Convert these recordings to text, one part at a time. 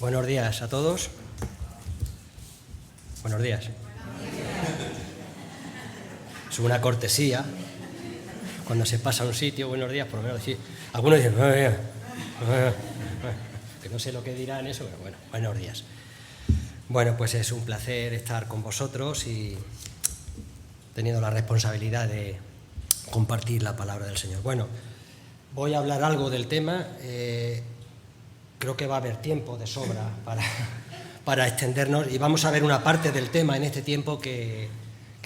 Buenos días a todos. Buenos días. Es una cortesía cuando se pasa a un sitio, buenos días, por lo menos decir. Algunos dicen, buenos días. Que no sé lo que dirán eso, pero bueno, buenos días. Bueno, pues es un placer estar con vosotros y teniendo la responsabilidad de compartir la palabra del Señor. Bueno, voy a hablar algo del tema. Creo que va a haber tiempo de sobra para extendernos y vamos a ver una parte del tema en este tiempo que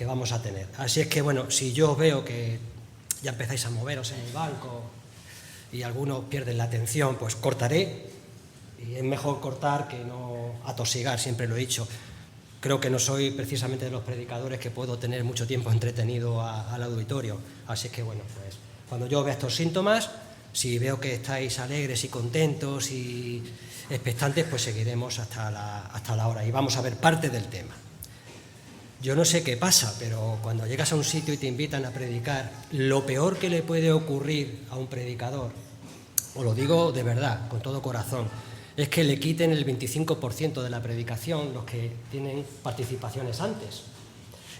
vamos a tener. Así es que, bueno, si yo veo que ya empezáis a moveros en el banco y algunos pierden la atención, pues cortaré. Y es mejor cortar que no atosigar, siempre lo he dicho. Creo que no soy precisamente de los predicadores que puedo tener mucho tiempo entretenido al auditorio. Así que, bueno, pues cuando yo vea estos síntomas, si veo que estáis alegres y contentos y expectantes, pues seguiremos hasta la hora y vamos a ver parte del tema. Yo no sé qué pasa, pero cuando llegas a un sitio y te invitan a predicar, lo peor que le puede ocurrir a un predicador, os lo digo de verdad, con todo corazón, es que le quiten el 25% de la predicación los que tienen participaciones antes.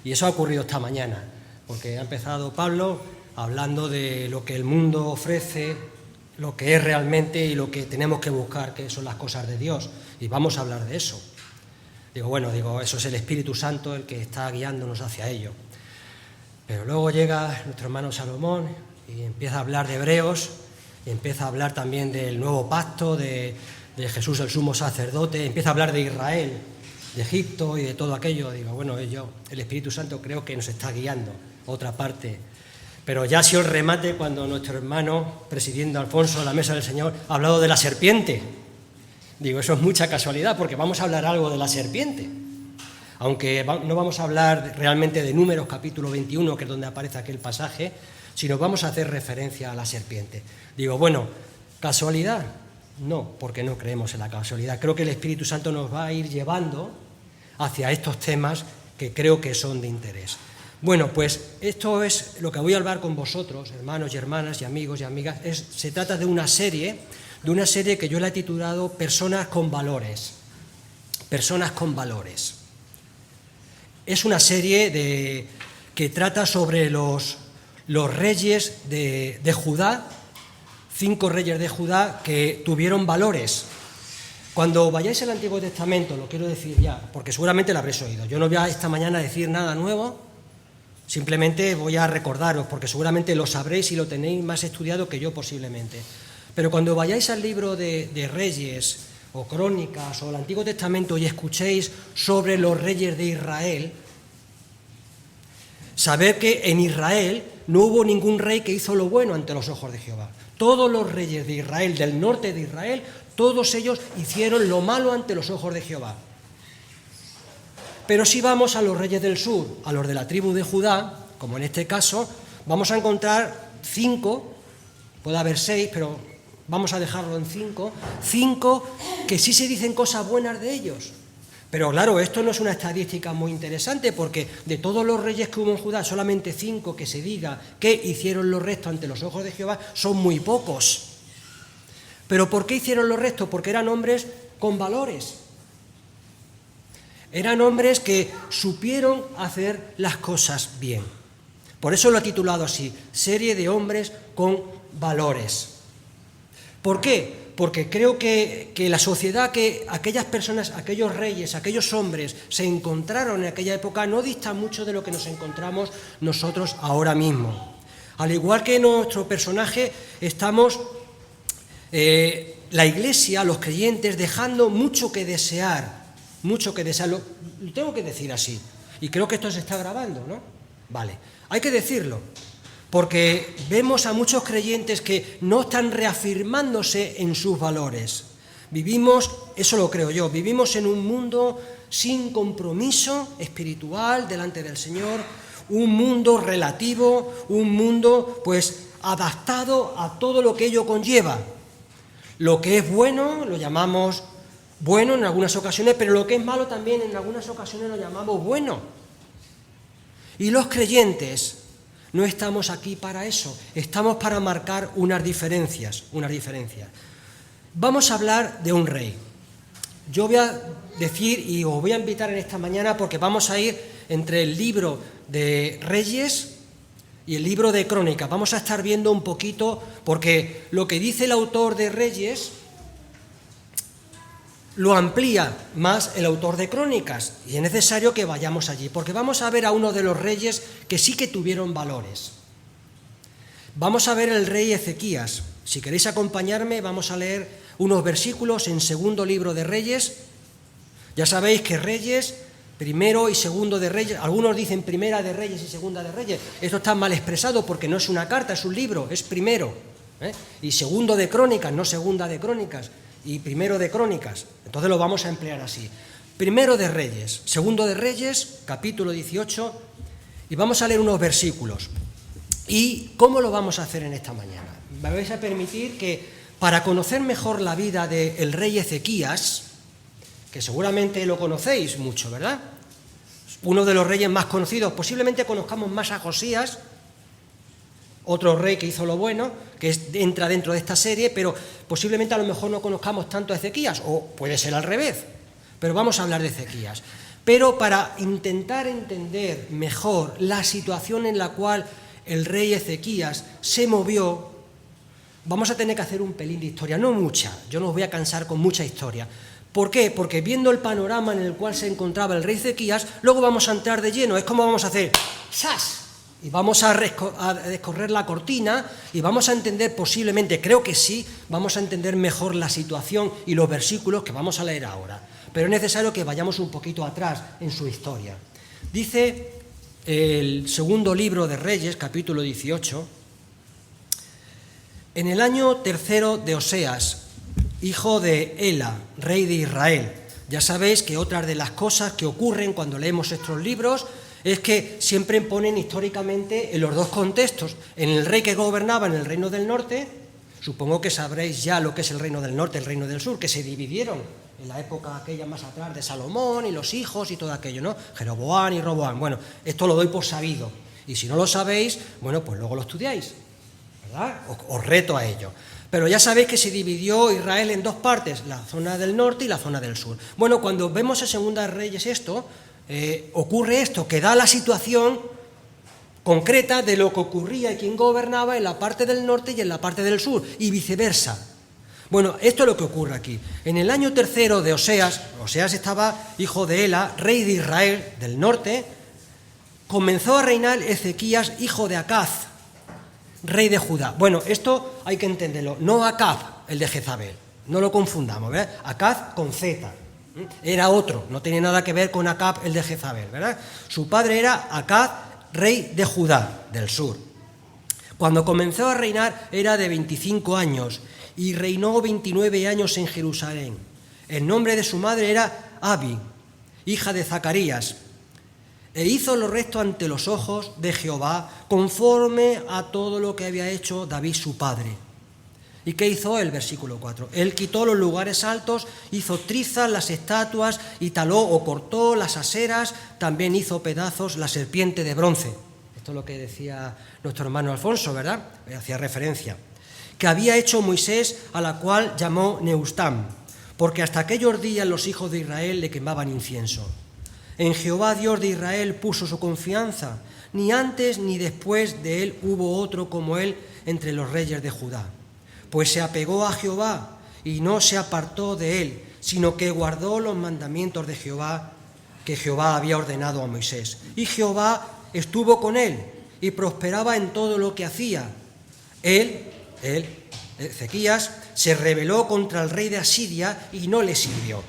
Y eso ha ocurrido esta mañana, porque ha empezado Pablo hablando de lo que el mundo ofrece, lo que es realmente y lo que tenemos que buscar, que son las cosas de Dios. Y vamos a hablar de eso. Digo, eso es el Espíritu Santo el que está guiándonos hacia ello. Pero luego llega nuestro hermano Salomón y empieza a hablar de Hebreos, y empieza a hablar también del nuevo pacto, de Jesús el sumo sacerdote, empieza a hablar de Israel, de Egipto y de todo aquello. Digo, el Espíritu Santo creo que nos está guiando, otra parte. Pero ya ha sido el remate cuando nuestro hermano, presidiendo Alfonso a la mesa del Señor, ha hablado de la serpiente. Digo, eso es mucha casualidad, porque vamos a hablar algo de la serpiente. Aunque no vamos a hablar realmente de Números, capítulo 21, que es donde aparece aquel pasaje, sino vamos a hacer referencia a la serpiente. Digo, ¿casualidad? No, porque no creemos en la casualidad. Creo que el Espíritu Santo nos va a ir llevando hacia estos temas que creo que son de interés. Bueno, pues esto es lo que voy a hablar con vosotros, hermanos y hermanas y amigos y amigas. Se trata de una serie que yo la he titulado Personas con valores. Personas con valores. Es una serie que trata sobre los reyes de Judá, 5 reyes de Judá que tuvieron valores. Cuando vayáis al Antiguo Testamento, lo quiero decir ya, porque seguramente lo habréis oído. Yo no voy a esta mañana a decir nada nuevo, simplemente voy a recordaros, porque seguramente lo sabréis y lo tenéis más estudiado que yo posiblemente. Pero cuando vayáis al libro de Reyes o Crónicas o el Antiguo Testamento y escuchéis sobre los reyes de Israel, sabed que en Israel no hubo ningún rey que hizo lo bueno ante los ojos de Jehová. Todos los reyes de Israel, del norte de Israel, todos ellos hicieron lo malo ante los ojos de Jehová. Pero si vamos a los reyes del sur, a los de la tribu de Judá, como en este caso, vamos a encontrar 5, puede haber 6, pero vamos a dejarlo en 5 que sí se dicen cosas buenas de ellos. Pero claro, esto no es una estadística muy interesante, porque de todos los reyes que hubo en Judá, solamente 5 que se diga que hicieron lo recto ante los ojos de Jehová son muy pocos. ¿Pero por qué hicieron lo recto? Porque eran hombres con valores. Eran hombres que supieron hacer las cosas bien. Por eso lo he titulado así, serie de hombres con valores. ¿Por qué? Porque creo que la sociedad que aquellas personas, aquellos reyes, aquellos hombres se encontraron en aquella época no dista mucho de lo que nos encontramos nosotros ahora mismo. Al igual que nuestro personaje, estamos, la Iglesia, los creyentes, dejando mucho que desear, lo tengo que decir así, y creo que esto se está grabando, ¿no? Vale, hay que decirlo. Porque vemos a muchos creyentes que no están reafirmándose en sus valores. Vivimos, eso lo creo yo, vivimos en un mundo sin compromiso espiritual delante del Señor, un mundo relativo, un mundo adaptado a todo lo que ello conlleva. Lo que es bueno lo llamamos bueno en algunas ocasiones, pero lo que es malo también en algunas ocasiones lo llamamos bueno. Y los creyentes no estamos aquí para eso, estamos para marcar unas diferencias. Vamos a hablar de un rey. yo voy a decir y os voy a invitar en esta mañana porque vamos a ir entre el libro de Reyes y el libro de Crónicas. Vamos a estar viendo un poquito, porque lo que dice el autor de Reyes lo amplía más el autor de Crónicas, y es necesario que vayamos allí, porque vamos a ver a uno de los reyes que sí que tuvieron valores. Vamos a ver el rey Ezequías. Si queréis acompañarme, vamos a leer unos versículos en segundo libro de Reyes. Ya sabéis que Reyes, primero y segundo de Reyes, algunos dicen primera de Reyes y segunda de Reyes. Esto está mal expresado porque no es una carta, es un libro, es primero. Y segundo de Crónicas, no segunda de Crónicas, y primero de Crónicas. Entonces lo vamos a emplear así. Primero de Reyes, segundo de Reyes, capítulo 18, y vamos a leer unos versículos. ¿Y cómo lo vamos a hacer en esta mañana? Me vais a permitir que, para conocer mejor la vida del rey Ezequías, que seguramente lo conocéis mucho, ¿verdad? Uno de los reyes más conocidos, posiblemente conozcamos más a Josías, otro rey que hizo lo bueno, que entra dentro de esta serie, pero posiblemente a lo mejor no conozcamos tanto a Ezequías, o puede ser al revés, pero vamos a hablar de Ezequías. Pero para intentar entender mejor la situación en la cual el rey Ezequías se movió, vamos a tener que hacer un pelín de historia, no mucha, yo no os voy a cansar con mucha historia. ¿Por qué? Porque viendo el panorama en el cual se encontraba el rey Ezequías, luego vamos a entrar de lleno, es como vamos a hacer ¡zas! Y vamos a descorrer la cortina y vamos a entender posiblemente, creo que sí, vamos a entender mejor la situación y los versículos que vamos a leer ahora. Pero es necesario que vayamos un poquito atrás en su historia. Dice el segundo libro de Reyes, capítulo 18, en el año tercero de Oseas, hijo de Ela, rey de Israel. Ya sabéis que otra de las cosas que ocurren cuando leemos estos libros es que siempre ponen históricamente en los dos contextos, en el rey que gobernaba en el reino del norte, supongo que sabréis ya lo que es el reino del norte, el reino del sur, que se dividieron en la época aquella más atrás de Salomón y los hijos y todo aquello, ¿no? Jeroboam y Roboam. Bueno, esto lo doy por sabido, y si no lo sabéis, bueno, pues luego lo estudiáis, ¿verdad? Os reto a ello. Pero ya sabéis que se dividió Israel en dos partes, la zona del norte y la zona del sur. Bueno, cuando vemos en Segunda Reyes esto, ocurre esto, que da la situación concreta de lo que ocurría y quién gobernaba en la parte del norte y en la parte del sur, y viceversa. Bueno, esto es lo que ocurre aquí. En el año tercero de Oseas estaba hijo de Ela, rey de Israel del norte, comenzó a reinar Ezequías, hijo de Acaz, rey de Judá. Bueno, esto hay que entenderlo, no Acaz, el de Jezabel, no lo confundamos, ¿verdad? Acaz con Z. Era otro, no tenía nada que ver con Acab, el de Jezabel, ¿verdad? Su padre era Acaz, rey de Judá, del sur. Cuando comenzó a reinar era de 25 años y reinó 29 años en Jerusalén. El nombre de su madre era Abi, hija de Zacarías, e hizo lo recto ante los ojos de Jehová, conforme a todo lo que había hecho David su padre. ¿Y qué hizo él? Versículo 4. Él quitó los lugares altos, hizo trizas las estatuas y taló o cortó las aseras, también hizo pedazos la serpiente de bronce. Esto es lo que decía nuestro hermano Alfonso, ¿verdad? Hacía referencia. Que había hecho Moisés, a la cual llamó Neustam, porque hasta aquellos días los hijos de Israel le quemaban incienso. En Jehová Dios de Israel puso su confianza, ni antes ni después de él hubo otro como él entre los reyes de Judá. Pues se apegó a Jehová y no se apartó de él, sino que guardó los mandamientos de Jehová que Jehová había ordenado a Moisés. Y Jehová estuvo con él y prosperaba en todo lo que hacía. Él, Ezequías, se rebeló contra el rey de Asiria y no le sirvió.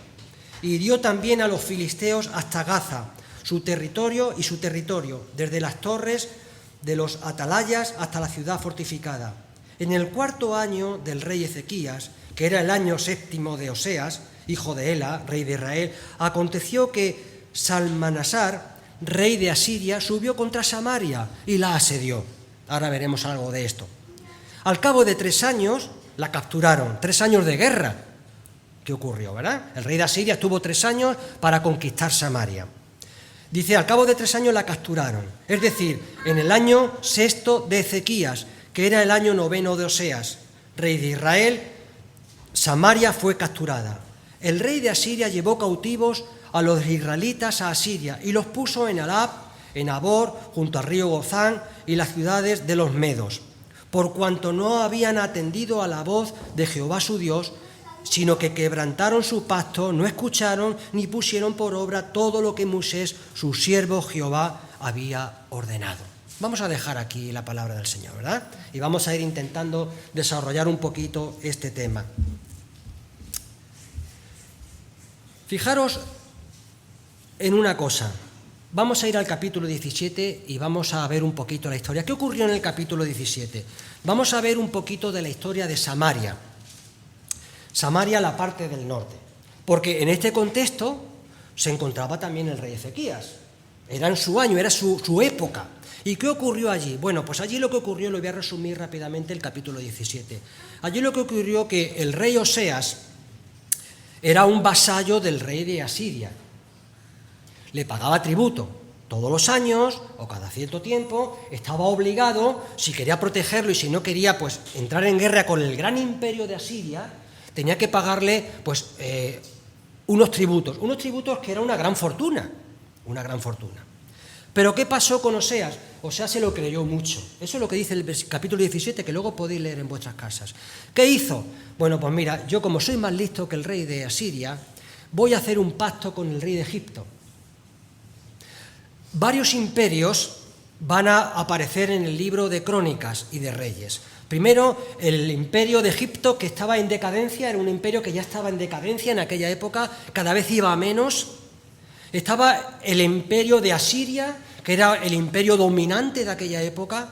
Hirió también a los filisteos hasta Gaza, su territorio, desde las torres de los atalayas hasta la ciudad fortificada. En el cuarto año del rey Ezequías, que era el año séptimo de Oseas, hijo de Ela, rey de Israel, aconteció que Salmanasar, rey de Asiria, subió contra Samaria y la asedió. Ahora veremos algo de esto. Al cabo de 3 años la capturaron, 3 años de guerra. ¿Qué ocurrió, verdad? El rey de Asiria estuvo 3 años para conquistar Samaria. Dice, al cabo de 3 años la capturaron, es decir, en el año sexto de Ezequías, que era el año noveno de Oseas, rey de Israel, Samaria fue capturada. el rey de Asiria llevó cautivos a los israelitas a Asiria y los puso en Alab, en Abor, junto al río Gozán y las ciudades de los medos, por cuanto no habían atendido a la voz de Jehová su Dios, sino que quebrantaron su pacto, no escucharon ni pusieron por obra todo lo que Moisés, su siervo Jehová, había ordenado. Vamos a dejar aquí la palabra del Señor, ¿verdad? Y vamos a ir intentando desarrollar un poquito este tema. Fijaros en una cosa. Vamos a ir al capítulo 17 y vamos a ver un poquito la historia. ¿Qué ocurrió en el capítulo 17? Vamos a ver un poquito de la historia de Samaria. Samaria, la parte del norte. Porque en este contexto se encontraba también el rey Ezequías. Era en su año, era su época. ¿Y qué ocurrió allí? Bueno, pues allí lo que ocurrió, lo voy a resumir rápidamente, el capítulo 17. Allí lo que ocurrió que el rey Oseas era un vasallo del rey de Asiria. Le pagaba tributo todos los años o cada cierto tiempo, estaba obligado, si quería protegerlo y si no quería pues entrar en guerra con el gran imperio de Asiria, tenía que pagarle pues unos tributos que era una gran fortuna. Pero ¿qué pasó con Oseas? Oseas se lo creyó mucho. Eso es lo que dice el capítulo 17, que luego podéis leer en vuestras casas. ¿Qué hizo? Bueno, pues mira, yo como soy más listo que el rey de Asiria, voy a hacer un pacto con el rey de Egipto. Varios imperios van a aparecer en el libro de Crónicas y de Reyes. Primero, el imperio de Egipto, que estaba en decadencia, era un imperio que ya estaba en decadencia en aquella época, cada vez iba a menos. Estaba el imperio de Asiria, que era el imperio dominante de aquella época.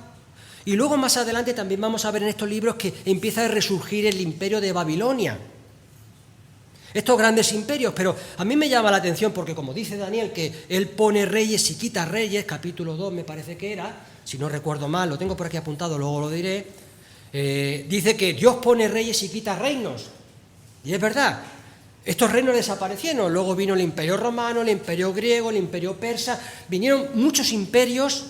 Y luego más adelante también vamos a ver en estos libros que empieza a resurgir el imperio de Babilonia. Estos grandes imperios, pero a mí me llama la atención porque como dice Daniel que él pone reyes y quita reyes, capítulo 2 me parece que era, si no recuerdo mal, lo tengo por aquí apuntado, luego lo diré, dice que Dios pone reyes y quita reinos. Y es verdad, estos reinos desaparecieron, luego vino el imperio romano, el imperio griego, el imperio persa, vinieron muchos imperios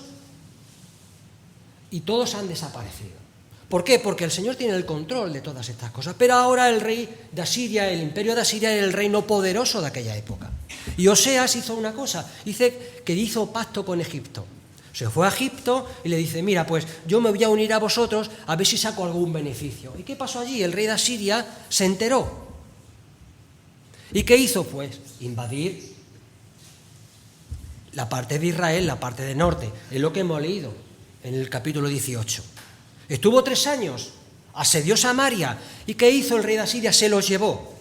y todos han desaparecido. ¿Por qué? Porque el Señor tiene el control de todas estas cosas. Pero ahora el rey de Asiria, el imperio de Asiria, era el reino poderoso de aquella época. Y Oseas hizo una cosa, dice que hizo pacto con Egipto. Se fue a Egipto y le dice, mira, pues yo me voy a unir a vosotros a ver si saco algún beneficio. ¿Y qué pasó allí? El rey de Asiria se enteró. ¿Y qué hizo? Pues invadir la parte de Israel, la parte del norte. Es lo que hemos leído en el capítulo 18. Estuvo 3 años, asedió Samaria. ¿Y qué hizo el rey de Asiria? Se los llevó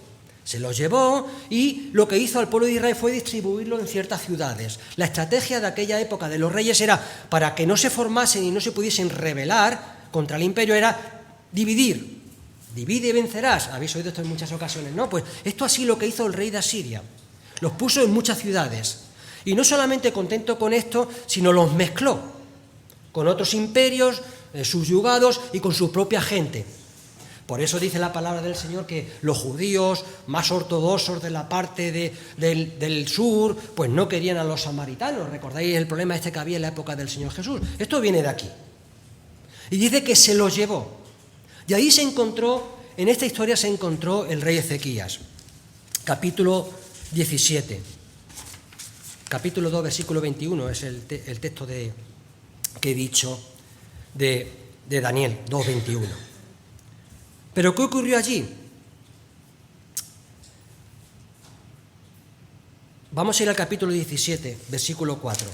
y lo que hizo al pueblo de Israel fue distribuirlo en ciertas ciudades. La estrategia de aquella época de los reyes era, para que no se formasen y no se pudiesen rebelar contra el imperio, era dividir. Divide y vencerás. Habéis oído esto en muchas ocasiones, ¿no? Pues esto así lo que hizo el rey de Asiria. Los puso en muchas ciudades. Y no solamente contento con esto, sino los mezcló con otros imperios, subyugados y con su propia gente. Por eso dice la palabra del Señor que los judíos más ortodoxos de la parte del sur, pues no querían a los samaritanos. ¿Recordáis el problema este que había en la época del Señor Jesús? Esto viene de aquí. Y dice que se los llevó. Y ahí en esta historia se encontró el rey Ezequías. Capítulo 17. Capítulo 2, versículo 21 es el texto que he dicho de Daniel 2:21. ¿Pero qué ocurrió allí? Vamos a ir al capítulo 17, versículo 4.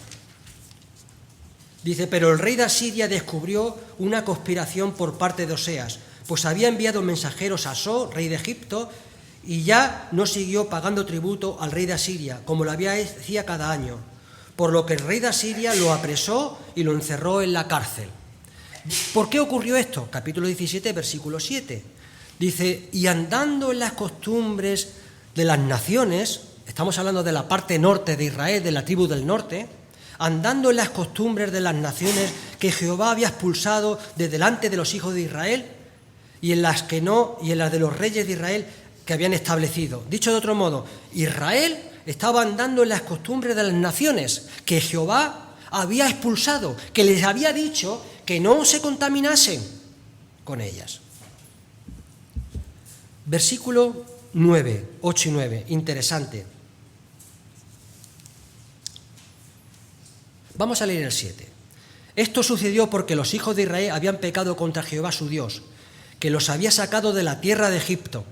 Dice, pero el rey de Asiria descubrió una conspiración por parte de Oseas, pues había enviado mensajeros a So, rey de Egipto, y ya no siguió pagando tributo al rey de Asiria, como lo hacía cada año, por lo que el rey de Asiria lo apresó y lo encerró en la cárcel. ¿Por qué ocurrió esto? Capítulo 17, versículo 7. Dice, y andando en las costumbres de las naciones, estamos hablando de la parte norte de Israel, de la tribu del norte, andando en las costumbres de las naciones que Jehová había expulsado de delante de los hijos de Israel, y en las que no, y en las de los reyes de Israel que habían establecido. Dicho de otro modo, Israel estaba andando en las costumbres de las naciones que Jehová había expulsado, que les había dicho que no se contaminasen con ellas. Versículo 9, 8 y 9, interesante. Vamos a leer el 7. Esto sucedió porque los hijos de Israel habían pecado contra Jehová su Dios, que los había sacado de la tierra de Egipto.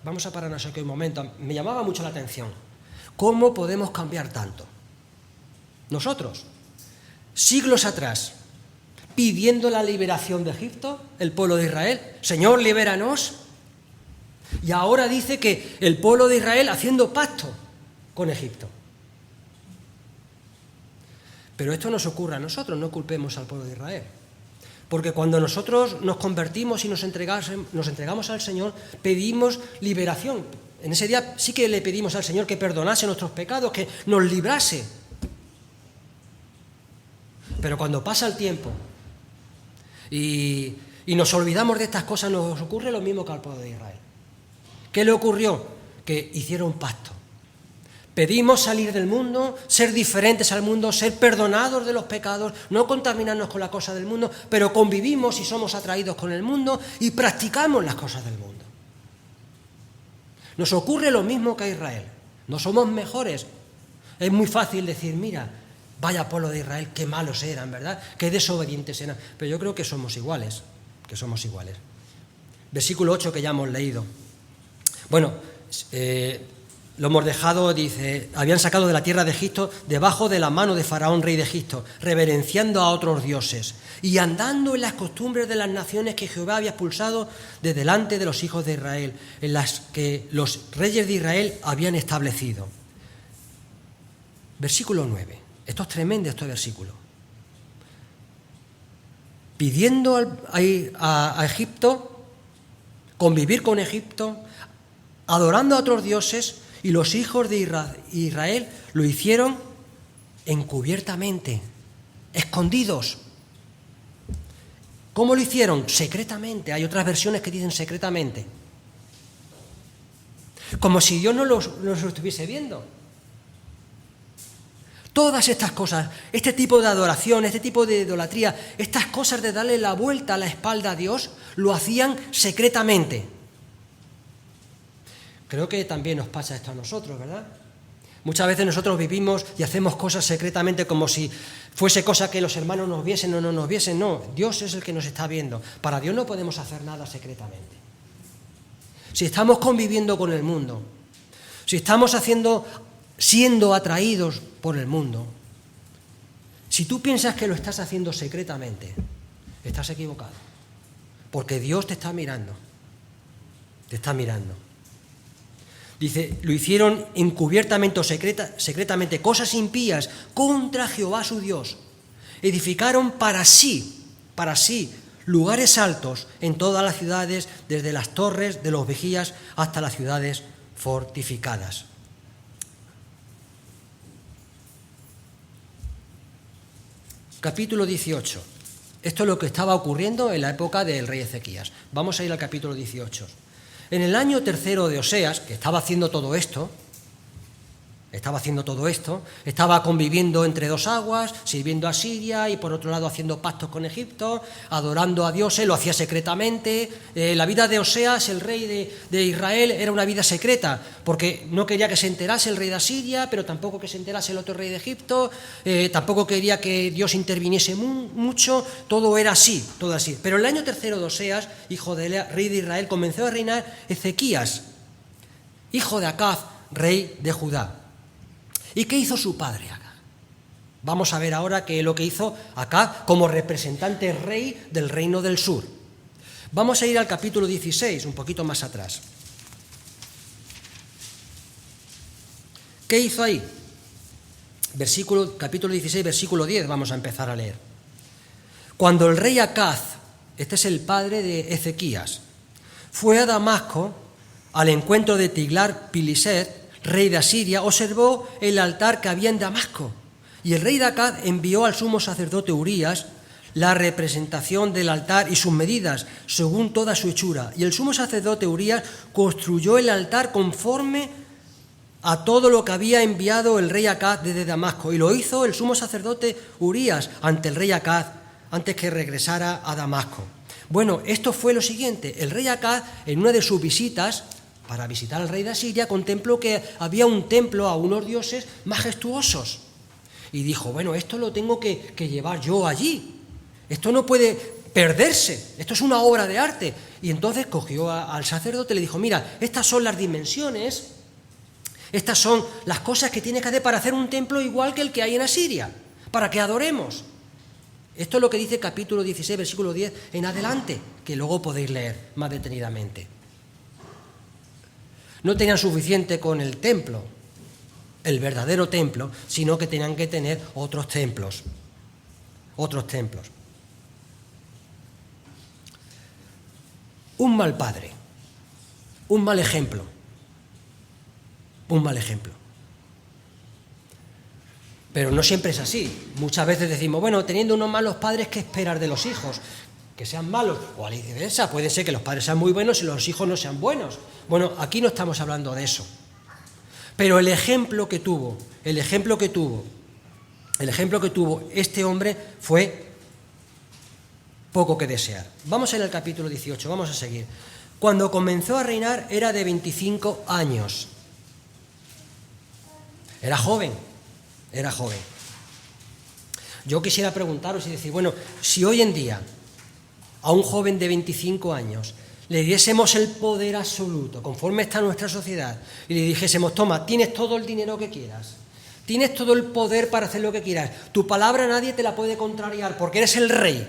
Vamos a pararnos aquí un momento. Me llamaba mucho la atención. ¿Cómo podemos cambiar tanto? Nosotros, siglos atrás, pidiendo la liberación de Egipto, el pueblo de Israel, Señor, libéranos. Y ahora dice que el pueblo de Israel haciendo pacto con Egipto. Pero esto nos ocurre a nosotros, no culpemos al pueblo de Israel. Porque cuando nosotros nos convertimos y nos entregamos al Señor, pedimos liberación. En ese día sí que le pedimos al Señor que perdonase nuestros pecados, que nos librase. Pero cuando pasa el tiempo y nos olvidamos de estas cosas, nos ocurre lo mismo que al pueblo de Israel. ¿Qué le ocurrió? Que hicieron pacto. Pedimos salir del mundo, ser diferentes al mundo, ser perdonados de los pecados, no contaminarnos con la cosa del mundo, pero convivimos y somos atraídos con el mundo y practicamos las cosas del mundo. Nos ocurre lo mismo que a Israel. No somos mejores. Es muy fácil decir, mira, vaya pueblo de Israel, qué malos eran, ¿verdad? Qué desobedientes eran. Pero yo creo que somos iguales, Versículo 8 que ya hemos leído. Bueno, lo hemos dejado, dice, habían sacado de la tierra de Egipto debajo de la mano de Faraón, rey de Egipto, reverenciando a otros dioses y andando en las costumbres de las naciones que Jehová había expulsado de delante de los hijos de Israel, en las que los reyes de Israel habían establecido. Versículo 9. Esto es tremendo, este versículo. Pidiendo a Egipto, convivir con Egipto, adorando a otros dioses, y los hijos de Israel lo hicieron encubiertamente, escondidos. ¿Cómo lo hicieron? Secretamente. Hay otras versiones que dicen secretamente. Como si Dios no los estuviese viendo. Todas estas cosas, este tipo de adoración, este tipo de idolatría, estas cosas de darle la vuelta a la espalda a Dios, lo hacían secretamente. Creo que también nos pasa esto a nosotros, ¿verdad? Muchas veces nosotros vivimos y hacemos cosas secretamente como si fuese cosa que los hermanos nos viesen o no nos viesen. No, Dios es el que nos está viendo. Para Dios no podemos hacer nada secretamente. Si estamos conviviendo con el mundo, si estamos siendo atraídos por el mundo, si tú piensas que lo estás haciendo secretamente, estás equivocado. Porque Dios te está mirando. Te está mirando. Dice, lo hicieron encubiertamente o secretamente, cosas impías contra Jehová su Dios. Edificaron para sí, lugares altos en todas las ciudades, desde las torres de los vigías hasta las ciudades fortificadas. Capítulo 18. Esto es lo que estaba ocurriendo en la época del rey Ezequías. Vamos a ir al capítulo 18. En el año tercero de Oseas, que estaba haciendo todo esto, estaba conviviendo entre dos aguas, sirviendo a Siria y por otro lado haciendo pactos con Egipto, adorando a dioses, lo hacía secretamente. La vida de Oseas, el rey de Israel, era una vida secreta, porque no quería que se enterase el rey de Asiria, pero tampoco que se enterase el otro rey de Egipto, tampoco quería que Dios interviniese mucho, todo era así, todo así. Pero en el año tercero de Oseas, hijo del rey de Israel, comenzó a reinar Ezequías, hijo de Acaz, rey de Judá. ¿Y qué hizo su padre Acaz? Vamos a ver ahora qué es lo que hizo Acaz como representante rey del reino del sur. Vamos a ir al capítulo 16, un poquito más atrás. ¿Qué hizo ahí? Capítulo 16, versículo 10, vamos a empezar a leer. Cuando el rey Acaz, este es el padre de Ezequías, fue a Damasco al encuentro de Tiglat-Pileser, rey de Asiria, observó el altar que había en Damasco. Y el rey de Acaz envió al sumo sacerdote Urías la representación del altar y sus medidas, según toda su hechura. Y el sumo sacerdote Urías construyó el altar conforme a todo lo que había enviado el rey Acaz desde Damasco. Y lo hizo el sumo sacerdote Urías ante el rey Acaz, antes que regresara a Damasco. Bueno, esto fue lo siguiente. El rey Acaz, en una de sus visitas, para visitar al rey de Asiria, contempló que había un templo a unos dioses majestuosos. Y dijo, bueno, esto lo tengo que llevar yo allí. Esto no puede perderse, esto es una obra de arte. Y entonces cogió al sacerdote y le dijo, mira, estas son las dimensiones, estas son las cosas que tienes que hacer para hacer un templo igual que el que hay en Asiria, para que adoremos. Esto es lo que dice capítulo 16, versículo 10 en adelante, que luego podéis leer más detenidamente. No tenían suficiente con el templo, el verdadero templo, sino que tenían que tener otros templos. Otros templos. Un mal padre, un mal ejemplo, un mal ejemplo. Pero no siempre es así. Muchas veces decimos, bueno, teniendo unos malos padres, ¿qué esperar de los hijos? Que sean malos, o a la inversa, puede ser que los padres sean muy buenos y los hijos no sean buenos. Bueno, aquí no estamos hablando de eso. Pero el ejemplo que tuvo este hombre fue poco que desear. Vamos en el capítulo 18, vamos a seguir. Cuando comenzó a reinar era de 25 años. Era joven. Yo quisiera preguntaros y decir, bueno, si hoy en día a un joven de 25 años le diésemos el poder absoluto, conforme está nuestra sociedad, y le dijésemos, toma, tienes todo el dinero que quieras, tienes todo el poder para hacer lo que quieras, tu palabra nadie te la puede contrariar porque eres el rey.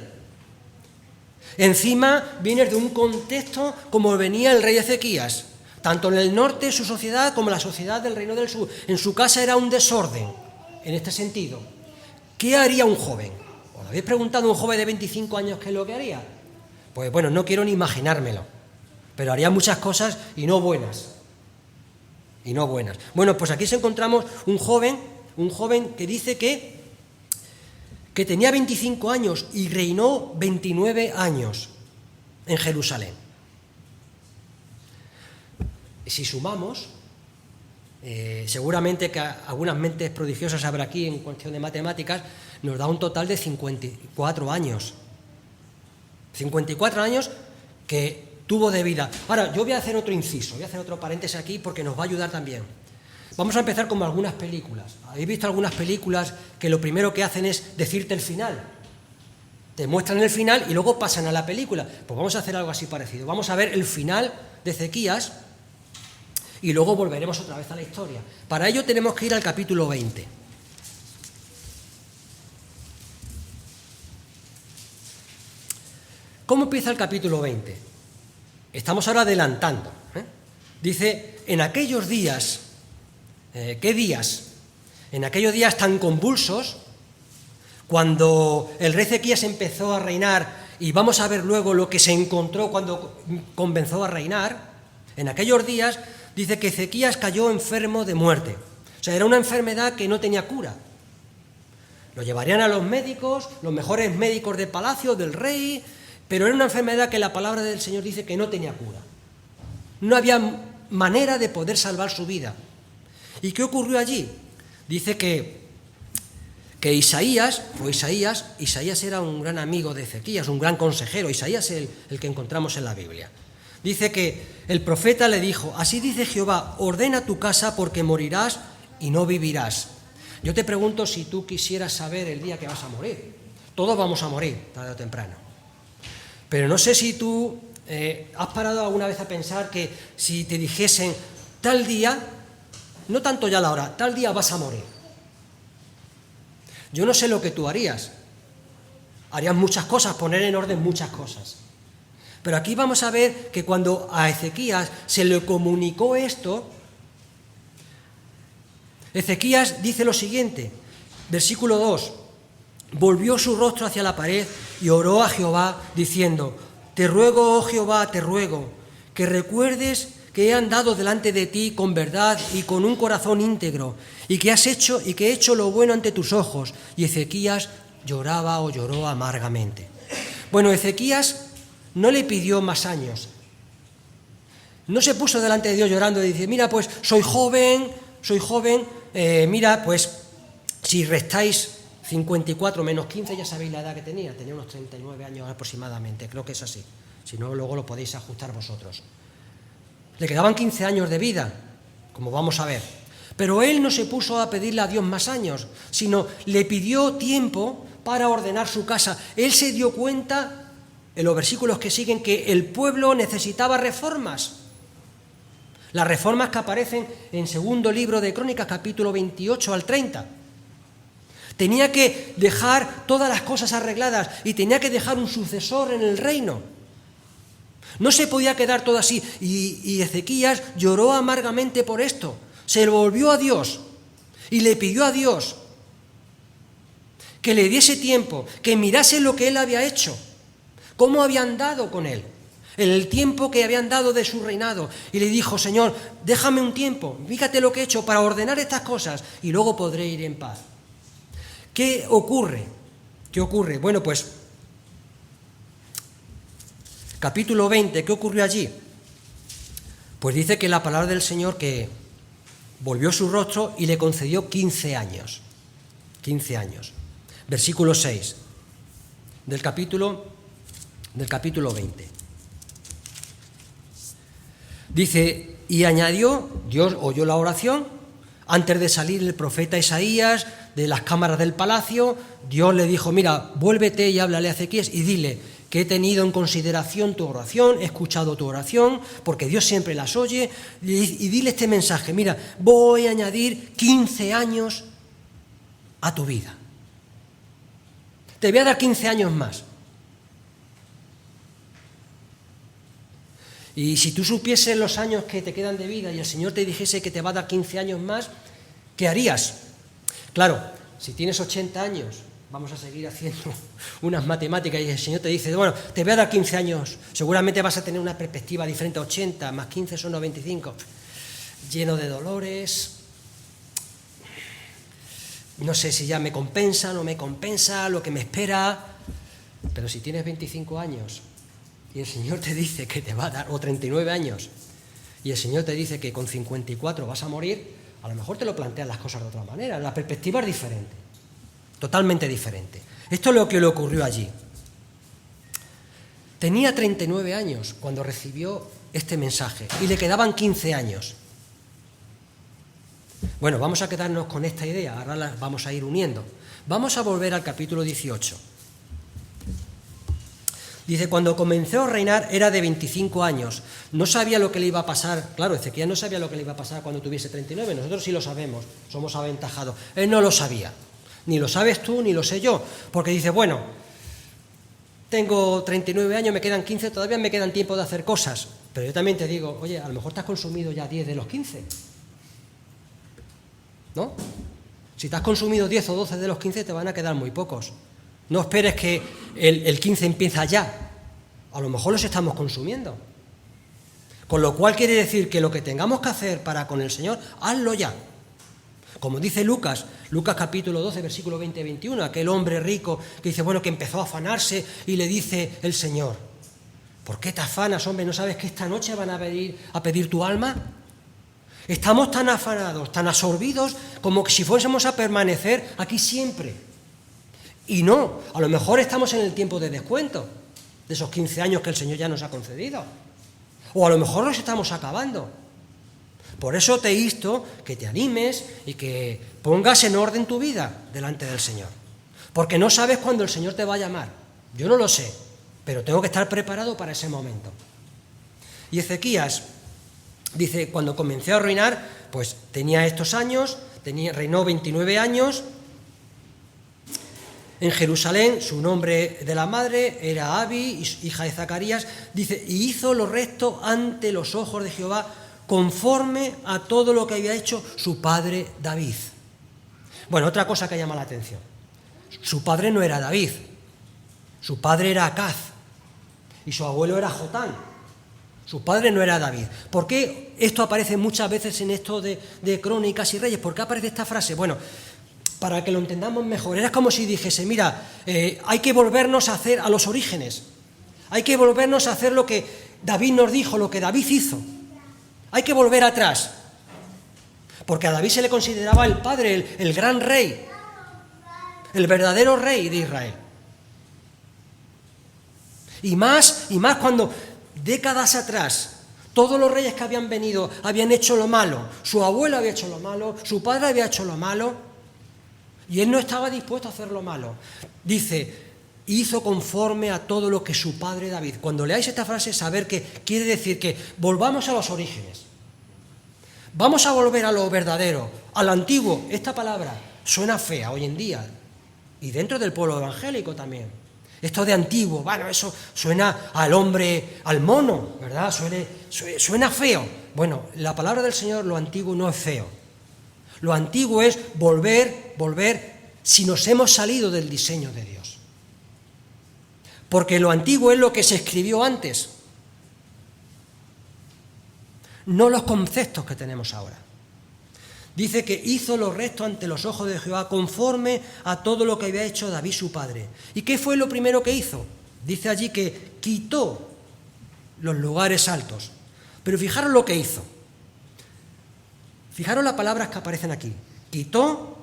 Encima vienes de un contexto como venía el rey Ezequías, tanto en el norte su sociedad como la sociedad del reino del sur. En su casa era un desorden, en este sentido. ¿Qué haría un joven? ¿Os habéis preguntado a un joven de 25 años qué es lo que haría? Pues bueno, no quiero ni imaginármelo, pero haría muchas cosas y no buenas. Bueno, pues aquí encontramos un joven que dice que tenía 25 años y reinó 29 años en Jerusalén. Si sumamos, seguramente que algunas mentes prodigiosas habrá aquí en cuestión de matemáticas, nos da un total de 54 años. 54 años que tuvo de vida. Ahora, yo voy a hacer otro inciso, voy a hacer otro paréntesis aquí porque nos va a ayudar también. Vamos a empezar con algunas películas. ¿Habéis visto algunas películas que lo primero que hacen es decirte el final? Te muestran el final y luego pasan a la película. Pues vamos a hacer algo así parecido. Vamos a ver el final de Ezequías y luego volveremos otra vez a la historia. Para ello tenemos que ir al capítulo 20. ¿Cómo empieza el capítulo 20? Estamos ahora adelantando. Dice, en aquellos días, ¿qué días? En aquellos días tan convulsos, cuando el rey Ezequías empezó a reinar, y vamos a ver luego lo que se encontró cuando comenzó a reinar, en aquellos días dice que Ezequías cayó enfermo de muerte. O sea, era una enfermedad que no tenía cura. Lo llevarían a los médicos, los mejores médicos del palacio, del rey, pero era una enfermedad que la palabra del Señor dice que no tenía cura. No había manera de poder salvar su vida. ¿Y qué ocurrió allí? Dice que Isaías era un gran amigo de Ezequías, un gran consejero. Isaías es el que encontramos en la Biblia. Dice que el profeta le dijo, así dice Jehová, ordena tu casa porque morirás y no vivirás. Yo te pregunto si tú quisieras saber el día que vas a morir. Todos vamos a morir, tarde o temprano. Pero no sé si tú has parado alguna vez a pensar que si te dijesen tal día, no tanto ya la hora, tal día vas a morir. Yo no sé lo que tú harías. Harías muchas cosas, poner en orden muchas cosas. Pero aquí vamos a ver que cuando a Ezequías se le comunicó esto, Ezequías dice lo siguiente, versículo 2, volvió su rostro hacia la pared y oró a Jehová diciendo, te ruego, oh Jehová, te ruego, que recuerdes que he andado delante de ti con verdad y con un corazón íntegro, y que he hecho lo bueno ante tus ojos. Y Ezequías lloró amargamente. Bueno, Ezequías no le pidió más años. No se puso delante de Dios llorando y dice, mira, pues soy joven, mira, pues si restáis 54 menos 15, ya sabéis la edad que tenía unos 39 años aproximadamente, creo que es así. Si no, luego lo podéis ajustar vosotros. Le quedaban 15 años de vida, como vamos a ver. Pero él no se puso a pedirle a Dios más años, sino le pidió tiempo para ordenar su casa. Él se dio cuenta, en los versículos que siguen, que el pueblo necesitaba reformas. Las reformas que aparecen en segundo libro de Crónicas, capítulo 28 al 30. Tenía que dejar todas las cosas arregladas y tenía que dejar un sucesor en el reino. No se podía quedar todo así. Y Ezequías lloró amargamente por esto. Se volvió a Dios y le pidió a Dios que le diese tiempo, que mirase lo que él había hecho, cómo habían dado con él, el tiempo que habían dado de su reinado. Y le dijo: Señor, déjame un tiempo, fíjate lo que he hecho para ordenar estas cosas y luego podré ir en paz. ¿Qué ocurre? ¿Qué ocurre? Bueno, pues, capítulo 20, ¿qué ocurrió allí? Pues dice que la palabra del Señor que volvió su rostro y le concedió 15 años. 15 años. Versículo 6 del capítulo 20. Dice: y añadió, Dios oyó la oración, antes de salir el profeta Isaías de las cámaras del palacio, Dios le dijo: mira, vuélvete y háblale a Ezequías y dile que he tenido en consideración tu oración, he escuchado tu oración, porque Dios siempre las oye, y dile este mensaje: mira, voy a añadir 15 años a tu vida. Te voy a dar 15 años más. Y si tú supieses los años que te quedan de vida y el Señor te dijese que te va a dar 15 años más, ¿qué harías? Claro, si tienes 80 años, vamos a seguir haciendo unas matemáticas y el Señor te dice: bueno, te voy a dar 15 años, seguramente vas a tener una perspectiva diferente. 80 más 15 son 95. Lleno de dolores, no sé si ya me compensa, no me compensa lo que me espera. Pero si tienes 25 años y el Señor te dice que te va a dar, o 39 años, y el Señor te dice que con 54 vas a morir, a lo mejor te lo plantean las cosas de otra manera. La perspectiva es diferente, totalmente diferente. Esto es lo que le ocurrió allí. Tenía 39 años cuando recibió este mensaje y le quedaban 15 años. Bueno, vamos a quedarnos con esta idea, ahora la vamos a ir uniendo. Vamos a volver al capítulo 18. Dice: cuando comenzó a reinar era de 25 años. No sabía lo que le iba a pasar. Claro, Ezequías no sabía lo que le iba a pasar cuando tuviese 39. Nosotros sí lo sabemos, somos aventajados. Él no lo sabía. Ni lo sabes tú, ni lo sé yo. Porque dice: bueno, tengo 39 años, me quedan 15, todavía me quedan tiempo de hacer cosas. Pero yo también te digo: oye, a lo mejor te has consumido ya 10 de los 15. ¿No? Si te has consumido 10 o 12 de los 15, te van a quedar muy pocos. No esperes que el 15 empieza ya. A lo mejor los estamos consumiendo. Con lo cual quiere decir que lo que tengamos que hacer para con el Señor, hazlo ya. Como dice Lucas capítulo 12, versículo 20 y 21, aquel hombre rico que dice, bueno, que empezó a afanarse y le dice el Señor: ¿por qué te afanas, hombre? ¿No sabes que esta noche van a venir a pedir tu alma? Estamos tan afanados, tan absorbidos, como que si fuésemos a permanecer aquí siempre. Y no, a lo mejor estamos en el tiempo de descuento, de esos 15 años que el Señor ya nos ha concedido. O a lo mejor los estamos acabando. Por eso te insto que te animes y que pongas en orden tu vida delante del Señor. Porque no sabes cuándo el Señor te va a llamar. Yo no lo sé, pero tengo que estar preparado para ese momento. Y Ezequías dice: cuando comencé a reinar, pues tenía estos años, reinó 29 años. En Jerusalén, su nombre de la madre era Abi, hija de Zacarías. Dice: y hizo lo recto ante los ojos de Jehová, conforme a todo lo que había hecho su padre David. Bueno, otra cosa que llama la atención: su padre no era David, su padre era Acaz, y su abuelo era Jotán. Su padre no era David. ¿Por qué esto aparece muchas veces en esto de Crónicas y Reyes? ¿Por qué aparece esta frase? Bueno, para que lo entendamos mejor, era como si dijese: mira, hay que volvernos a hacer a los orígenes, hay que volvernos a hacer lo que David nos dijo, lo que David hizo, hay que volver atrás, porque a David se le consideraba el padre, el gran rey, el verdadero rey de Israel. Y más cuando décadas atrás todos los reyes que habían venido habían hecho lo malo. Su abuelo había hecho lo malo, su padre había hecho lo malo, y él no estaba dispuesto a hacer lo malo. Dice, hizo conforme a todo lo que su padre David. Cuando leáis esta frase, saber que quiere decir que volvamos a los orígenes. Vamos a volver a lo verdadero, a lo antiguo. Esta palabra suena fea hoy en día, y dentro del pueblo evangélico también. Esto de antiguo, bueno, eso suena al hombre, al mono, ¿verdad? Suena feo. Bueno, la palabra del Señor, lo antiguo no es feo. Lo antiguo es volver, si nos hemos salido del diseño de Dios. Porque lo antiguo es lo que se escribió antes, no los conceptos que tenemos ahora. Dice que hizo lo recto ante los ojos de Jehová, conforme a todo lo que había hecho David su padre. ¿Y qué fue lo primero que hizo? Dice allí que quitó los lugares altos. Pero fijaros lo que hizo. Fijaros las palabras que aparecen aquí. Quitó,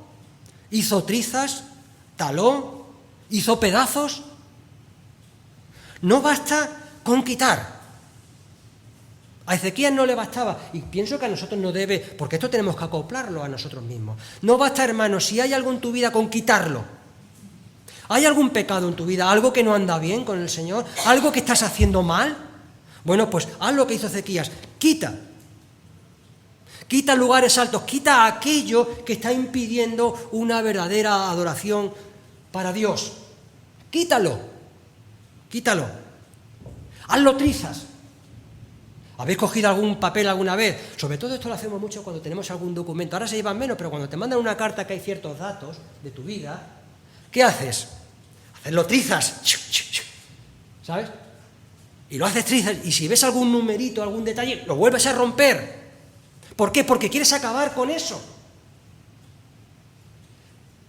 hizo trizas, taló, hizo pedazos. No basta con quitar. A Ezequías no le bastaba, y pienso que a nosotros no debe, porque esto tenemos que acoplarlo a nosotros mismos. No basta, hermanos, si hay algo en tu vida, con quitarlo. ¿Hay algún pecado en tu vida, algo que no anda bien con el Señor, algo que estás haciendo mal? Bueno, pues haz lo que hizo Ezequías, quita lugares altos, quita aquello que está impidiendo una verdadera adoración para Dios. Quítalo, hazlo trizas. ¿Habéis cogido algún papel alguna vez? Sobre todo esto lo hacemos mucho cuando tenemos algún documento. Ahora se llevan menos, pero cuando te mandan una carta que hay ciertos datos de tu vida, ¿qué haces? Hacerlo trizas, ¿sabes? Y lo haces trizas, y si ves algún numerito, algún detalle, lo vuelves a romper. ¿Por qué? Porque quieres acabar con eso.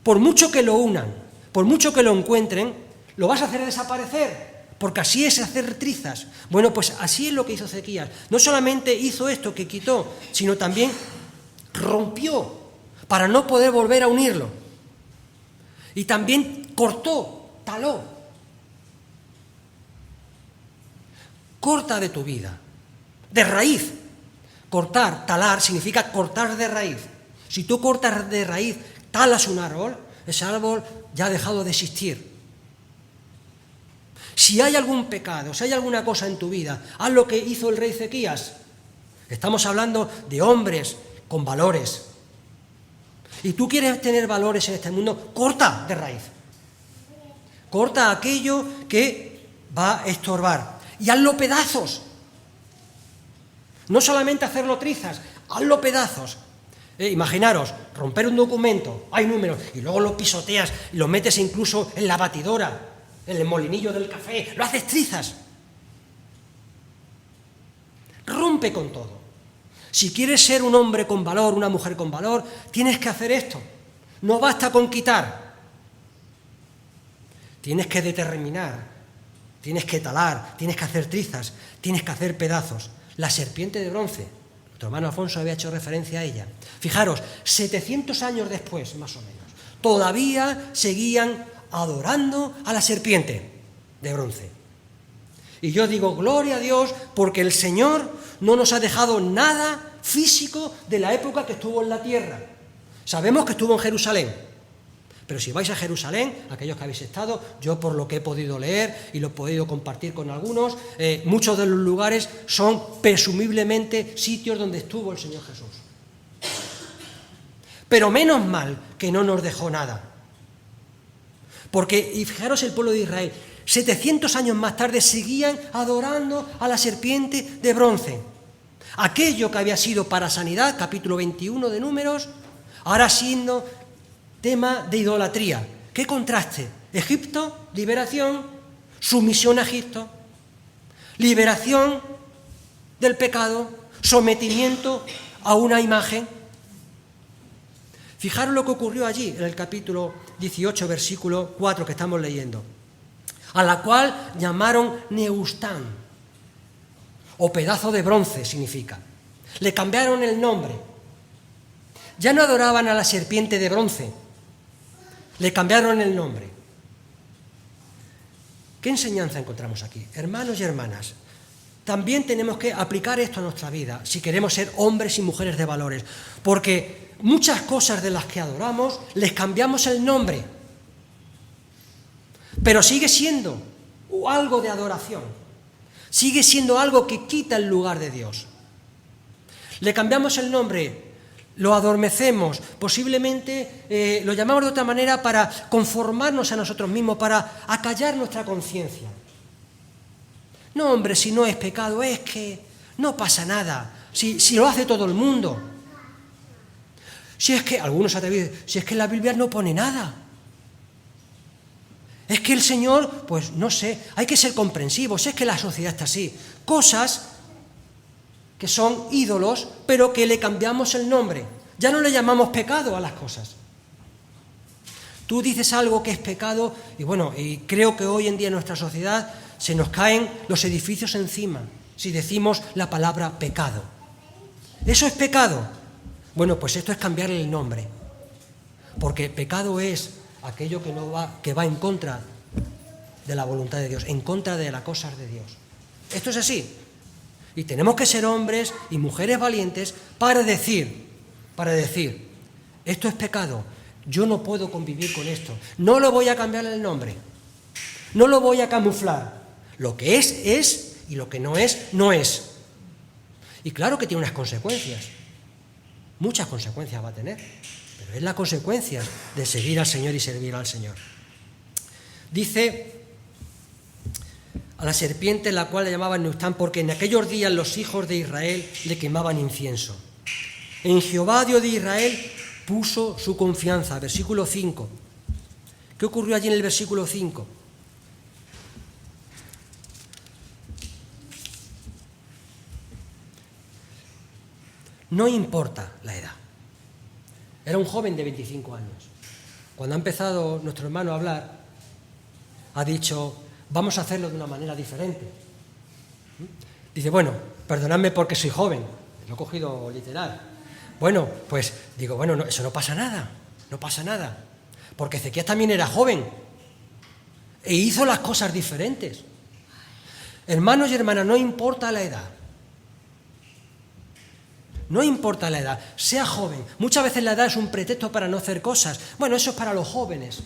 Por mucho que lo unan, por mucho que lo encuentren, lo vas a hacer desaparecer. Porque así es hacer trizas. Bueno, pues así es lo que hizo Ezequías. No solamente hizo esto que quitó, sino también rompió para no poder volver a unirlo. Y también cortó, taló. Corta de tu vida, de raíz. Cortar, talar, significa cortar de raíz. Si tú cortas de raíz, talas un árbol, ese árbol ya ha dejado de existir. Si hay algún pecado, si hay alguna cosa en tu vida, haz lo que hizo el rey Ezequías. Estamos hablando de hombres con valores. Y tú quieres tener valores en este mundo, corta de raíz. Corta aquello que va a estorbar. Y hazlo pedazos. No solamente hacerlo trizas, hazlo pedazos. Imaginaros, romper un documento, hay números, y luego lo pisoteas y lo metes incluso en la batidora, en el molinillo del café, lo haces trizas. Rompe con todo. Si quieres ser un hombre con valor, una mujer con valor, tienes que hacer esto. No basta con quitar. Tienes que determinar, tienes que talar, tienes que hacer trizas, tienes que hacer pedazos. La serpiente de bronce, nuestro hermano Alfonso había hecho referencia a ella. Fijaros, 700 años después, más o menos, todavía seguían adorando a la serpiente de bronce. Y yo digo, gloria a Dios, porque el Señor no nos ha dejado nada físico de la época que estuvo en la tierra. Sabemos que estuvo en Jerusalén, pero si vais a Jerusalén, aquellos que habéis estado, yo por lo que he podido leer y lo he podido compartir con algunos, muchos de los lugares son presumiblemente sitios donde estuvo el Señor Jesús. Pero menos mal que no nos dejó nada. Porque, y fijaros el pueblo de Israel, 700 años más tarde seguían adorando a la serpiente de bronce. Aquello que había sido para sanidad, capítulo 21 de Números, ahora siendo tema de idolatría. ¿Qué contraste? Egipto, liberación, sumisión a Egipto, liberación del pecado, sometimiento a una imagen. Fijaros lo que ocurrió allí, en el capítulo 18, versículo 4 que estamos leyendo, a la cual llamaron Neustán, o pedazo de bronce significa. Le cambiaron el nombre. Ya no adoraban a la serpiente de bronce, Le cambiaron el nombre. ¿Qué enseñanza encontramos aquí? Hermanos y hermanas, también tenemos que aplicar esto a nuestra vida si queremos ser hombres y mujeres de valores, porque muchas cosas de las que adoramos les cambiamos el nombre, pero sigue siendo algo de adoración, sigue siendo algo que quita el lugar de Dios. Le cambiamos el nombre, lo adormecemos, posiblemente lo llamamos de otra manera para conformarnos a nosotros mismos, para acallar nuestra conciencia. No, hombre, si no es pecado, es que no pasa nada, si lo hace todo el mundo. Si es que, algunos atrevidos, si es que en la Biblia no pone nada. Es que el Señor, pues no sé, hay que ser comprensivos, es que la sociedad está así. Cosas que son ídolos, pero que le cambiamos el nombre. Ya no le llamamos pecado a las cosas. Tú dices algo que es pecado, y bueno, y creo que hoy en día en nuestra sociedad se nos caen los edificios encima si decimos la palabra pecado. ¿Eso es pecado? Bueno, pues esto es cambiarle el nombre, porque pecado es aquello que va en contra de la voluntad de Dios, en contra de las cosas de Dios. Esto es así. Y tenemos que ser hombres y mujeres valientes para decir, esto es pecado, yo no puedo convivir con esto, no lo voy a cambiar el nombre, no lo voy a camuflar. Lo que es, y lo que no es, no es. Y claro que tiene unas consecuencias, muchas consecuencias va a tener, pero es la consecuencia de seguir al Señor y servir al Señor. Dice a la serpiente, la cual le llamaban Neustán, porque en aquellos días los hijos de Israel le quemaban incienso. En Jehová, Dios de Israel, puso su confianza. Versículo 5. ¿Qué ocurrió allí en el versículo 5? No importa la edad. Era un joven de 25 años. Cuando ha empezado nuestro hermano a hablar, ha dicho, vamos a hacerlo de una manera diferente. Dice, bueno, perdonadme porque soy joven. Lo he cogido literal. Bueno, pues digo, bueno, no, eso no pasa nada. No pasa nada. Porque Ezequías también era joven. E hizo las cosas diferentes. Hermanos y hermanas, no importa la edad. No importa la edad, sea joven. Muchas veces la edad es un pretexto para no hacer cosas. Bueno, eso es para los jóvenes.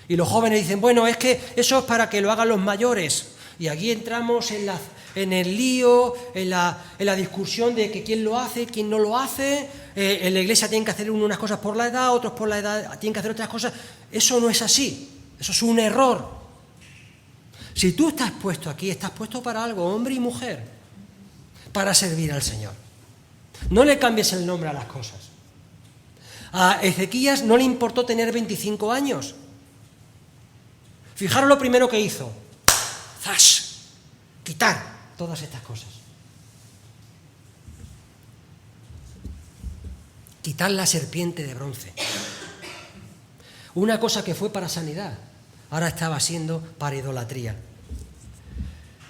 Y los jóvenes dicen, bueno, es que eso es para que lo hagan los mayores. Y aquí entramos en el lío, en la discusión de que quién lo hace, quién no lo hace. En la iglesia tienen que hacer unas cosas por la edad, otros por la edad tienen que hacer otras cosas. Eso no es así, eso es un error. Si tú estás puesto aquí, estás puesto para algo, hombre y mujer, para servir al Señor. No le cambies el nombre a las cosas. A Ezequías no le importó tener 25 años. Fijaros lo primero que hizo. ¡Zas! Quitar todas estas cosas. Quitar la serpiente de bronce. Una cosa que fue para sanidad, ahora estaba siendo para idolatría.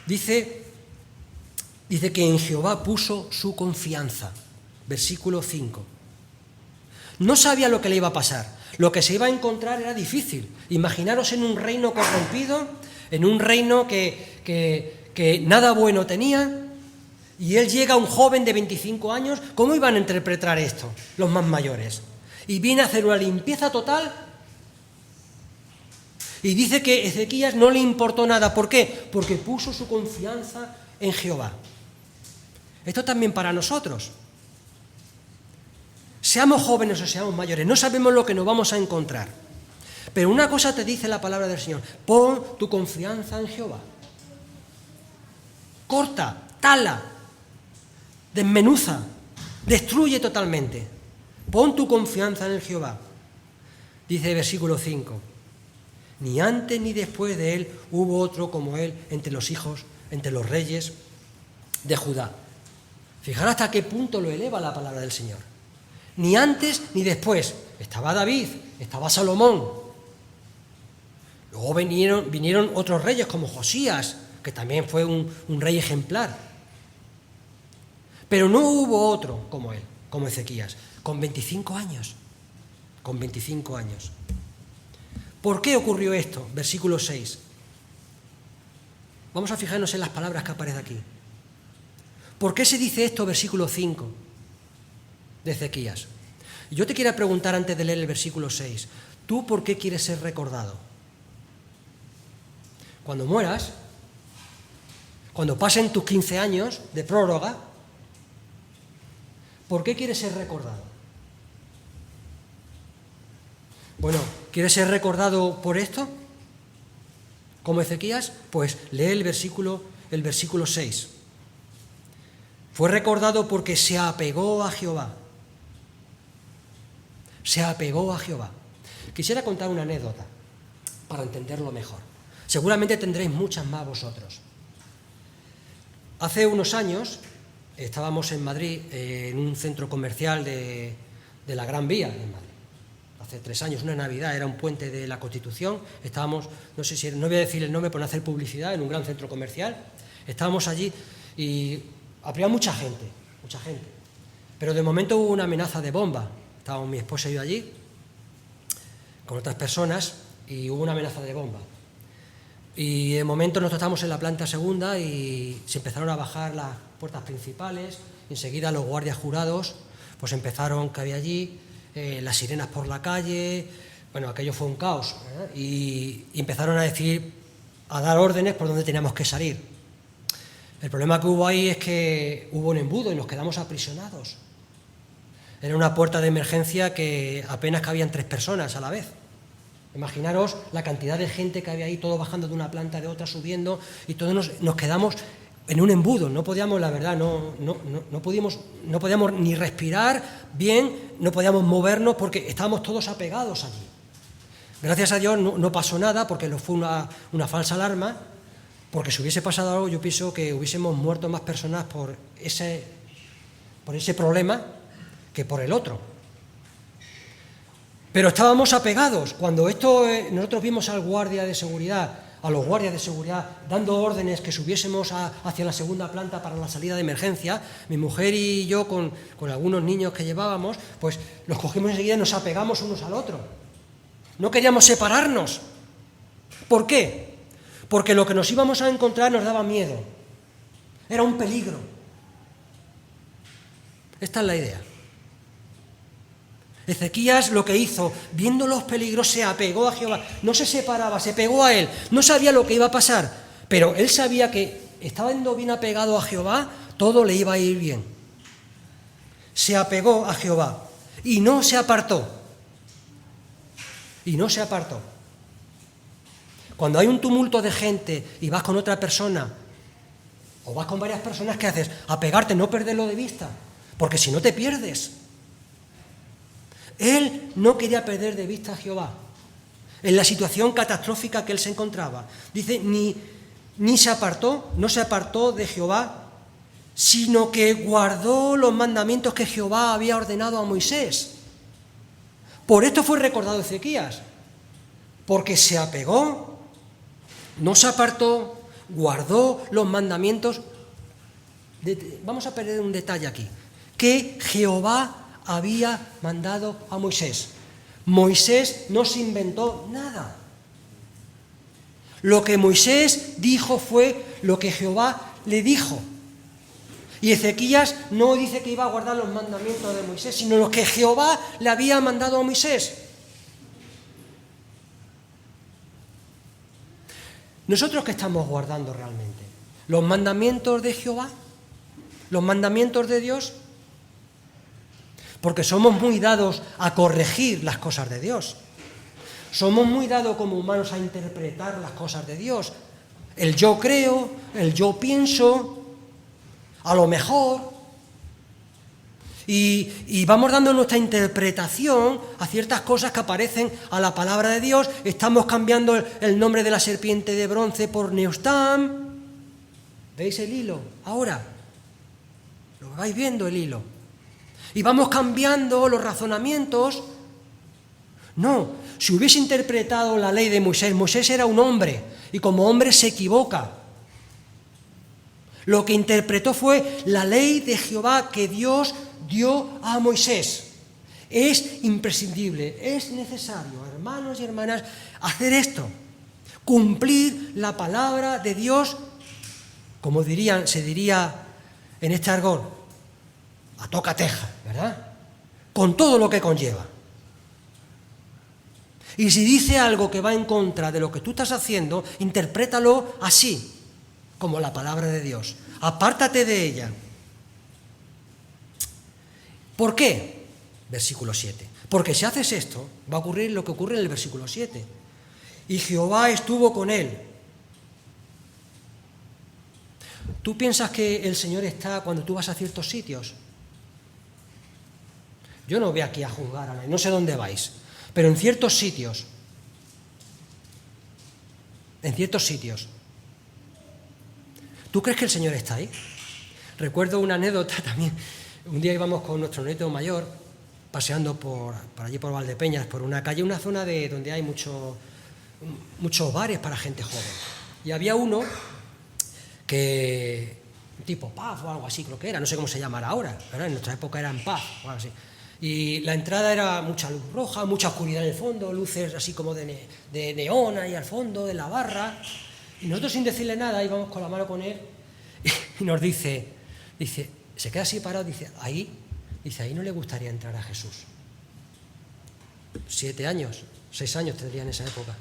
Dice que en Jehová puso su confianza. Versículo 5. No sabía lo que le iba a pasar. Lo que se iba a encontrar era difícil. Imaginaros en un reino corrompido, en un reino que nada bueno tenía, y él llega, un joven de 25 años, ¿cómo iban a interpretar esto los más mayores? Y viene a hacer una limpieza total, y dice que Ezequías no le importó nada. ¿Por qué? Porque puso su confianza en Jehová. Esto también para nosotros. Seamos jóvenes o seamos mayores, no sabemos lo que nos vamos a encontrar. Pero una cosa te dice la palabra del Señor: pon tu confianza en Jehová. Corta, tala, desmenuza, destruye totalmente. Pon tu confianza en el Jehová. Dice el versículo 5. Ni antes ni después de él hubo otro como él entre los hijos, entre los reyes de Judá. Fijaros hasta qué punto lo eleva la palabra del Señor. Ni antes ni después. Estaba David, estaba Salomón. Luego vinieron otros reyes como Josías, que también fue un rey ejemplar. Pero no hubo otro como él, como Ezequías, con 25 años. Con 25 años. ¿Por qué ocurrió esto? Versículo 6. Vamos a fijarnos en las palabras que aparecen aquí. ¿Por qué se dice esto? Versículo 5 de Ezequías. Yo te quiero preguntar antes de leer el versículo 6. ¿Tú por qué quieres ser recordado? Cuando mueras, cuando pasen tus 15 años de prórroga, ¿por qué quieres ser recordado? Bueno, ¿quieres ser recordado por esto? Como Ezequías, pues lee el versículo 6. Fue recordado porque se apegó a Jehová. Se apegó a Jehová. Quisiera contar una anécdota para entenderlo mejor. Seguramente tendréis muchas más vosotros. Hace unos años estábamos en Madrid, en un centro comercial de la Gran Vía en Madrid. Hace 3 años, una Navidad, era un puente de la Constitución. Estábamos, no voy a decir el nombre por no hacer publicidad, en un gran centro comercial. Estábamos allí y había mucha gente. Pero de momento hubo una amenaza de bomba. Estábamos mi esposa y yo allí, con otras personas, y hubo una amenaza de bomba. Y de momento nosotros estábamos en la planta segunda y se empezaron a bajar las puertas principales. Y enseguida los guardias jurados pues empezaron, que había allí, las sirenas por la calle. Bueno, aquello fue un caos, ¿eh? Y empezaron a dar órdenes por dónde teníamos que salir. El problema que hubo ahí es que hubo un embudo y nos quedamos aprisionados. Era una puerta de emergencia que apenas cabían 3 personas a la vez. Imaginaros la cantidad de gente que había ahí, todo bajando de una planta de otra, subiendo, y todos nos quedamos en un embudo. No podíamos, la verdad, no podíamos ni respirar bien, no podíamos movernos porque estábamos todos apegados allí. Gracias a Dios no pasó nada, porque no fue una falsa alarma, porque si hubiese pasado algo yo pienso que hubiésemos muerto más personas por ese problema que por el otro. Pero estábamos apegados. Cuando nosotros vimos a los guardias de seguridad dando órdenes que subiésemos hacia la segunda planta para la salida de emergencia, mi mujer y yo con algunos niños que llevábamos, pues los cogimos enseguida y nos apegamos unos al otro. No queríamos separarnos. ¿Por qué? Porque lo que nos íbamos a encontrar nos daba miedo. Era un peligro. Esta es la idea. Ezequías lo que hizo, viendo los peligros, se apegó a Jehová. No se separaba, se pegó a él. No sabía lo que iba a pasar, pero él sabía que estando bien apegado a Jehová, todo le iba a ir bien. Se apegó a Jehová y no se apartó. Cuando hay un tumulto de gente y vas con otra persona, o vas con varias personas, ¿qué haces? Apegarte, no perderlo de vista, porque si no te pierdes. Él no quería perder de vista a Jehová en la situación catastrófica que él se encontraba. Dice, no se apartó de Jehová, sino que guardó los mandamientos que Jehová había ordenado a Moisés. Por esto fue recordado Ezequías, porque se apegó, no se apartó, guardó los mandamientos. Vamos a perder un detalle aquí, que Jehová había mandado a Moisés. Moisés no se inventó nada. Lo que Moisés dijo fue lo que Jehová le dijo. Y Ezequías no dice que iba a guardar los mandamientos de Moisés, sino lo que Jehová le había mandado a Moisés. ¿Nosotros qué estamos guardando realmente? ¿Los mandamientos de Jehová? ¿Los mandamientos de Dios? Porque somos muy dados a corregir las cosas de Dios. Somos muy dados como humanos a interpretar las cosas de Dios. El yo creo, el yo pienso, a lo mejor. Y vamos dando nuestra interpretación a ciertas cosas que aparecen a la palabra de Dios. Estamos cambiando el nombre de la serpiente de bronce por Neustam. ¿Veis el hilo? Ahora, lo vais viendo el hilo. Y vamos cambiando los razonamientos. No, si hubiese interpretado la ley de Moisés, Moisés era un hombre, y como hombre se equivoca. Lo que interpretó fue la ley de Jehová que Dios dio a Moisés. Es imprescindible, es necesario, hermanos y hermanas, hacer esto, cumplir la palabra de Dios, como se diría en este argot, a toca teja, ¿verdad? Con todo lo que conlleva. Y si dice algo que va en contra de lo que tú estás haciendo, interprétalo así, como la palabra de Dios. Apártate de ella. ¿Por qué? Versículo 7. Porque si haces esto, va a ocurrir lo que ocurre en el versículo 7. Y Jehová estuvo con él. ¿Tú piensas que el Señor está cuando tú vas a ciertos sitios? Yo no voy aquí a juzgar a nadie, no sé dónde vais, pero en ciertos sitios, ¿tú crees que el Señor está ahí? Recuerdo una anécdota también. Un día íbamos con nuestro nieto mayor, paseando por allí por Valdepeñas, por una calle, una zona donde hay muchos bares para gente joven. Y había uno que, tipo pub o algo así creo que era, no sé cómo se llamará ahora, ¿verdad? En nuestra época era en pub o algo así. Y la entrada era mucha luz roja, mucha oscuridad en el fondo, luces así como de neón ahí al fondo, de la barra. Y nosotros sin decirle nada íbamos con la mano con él y nos dice, se queda así parado, dice, ahí no le gustaría entrar a Jesús. 7 años, 6 años tendría en esa época.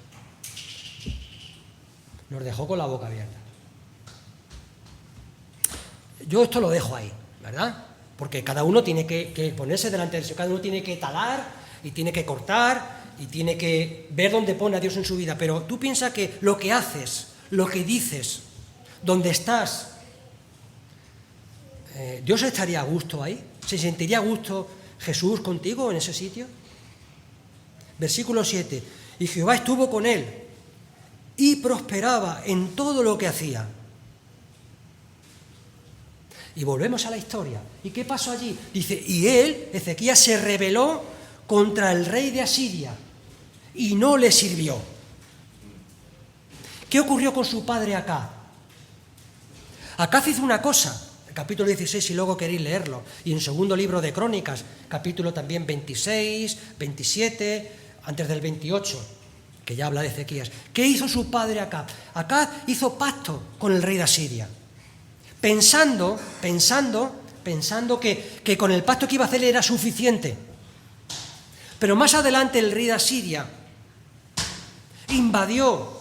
Nos dejó con la boca abierta. Yo esto lo dejo ahí, ¿verdad? Porque cada uno tiene que ponerse delante de Dios, cada uno tiene que talar y tiene que cortar y tiene que ver dónde pone a Dios en su vida. Pero tú piensas que lo que haces, lo que dices, dónde estás, ¿Dios estaría a gusto ahí? ¿Se sentiría a gusto Jesús contigo en ese sitio? Versículo 7. Y Jehová estuvo con él y prosperaba en todo lo que hacía. Y volvemos a la historia. ¿Y qué pasó allí? Dice, y él, Ezequías, se rebeló contra el rey de Asiria y no le sirvió. ¿Qué ocurrió con su padre Acaz? Acaz hizo una cosa, el capítulo 16, si luego queréis leerlo, y en el segundo libro de Crónicas, capítulo también 26, 27, antes del 28, que ya habla de Ezequías. ¿Qué hizo su padre Acaz? Acaz hizo pacto con el rey de Asiria, pensando que con el pacto que iba a hacer era suficiente. Pero más adelante el rey de Asiria invadió,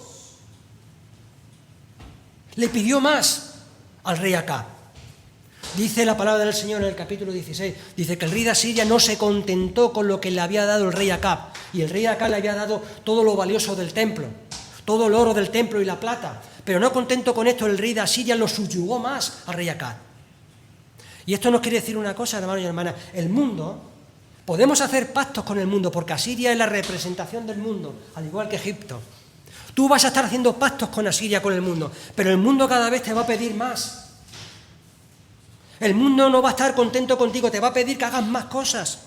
le pidió más al rey Acaz. Dice la palabra del Señor en el capítulo 16, dice que el rey de Asiria no se contentó con lo que le había dado el rey Acaz, y el rey Acaz le había dado todo lo valioso del templo, todo el oro del templo y la plata, pero no contento con esto, el rey de Asiria lo subyugó más al rey Acaz. Y esto nos quiere decir una cosa, hermanos y hermanas, el mundo, podemos hacer pactos con el mundo, porque Asiria es la representación del mundo, al igual que Egipto. Tú vas a estar haciendo pactos con Asiria, con el mundo, pero el mundo cada vez te va a pedir más. El mundo no va a estar contento contigo, te va a pedir que hagas más cosas.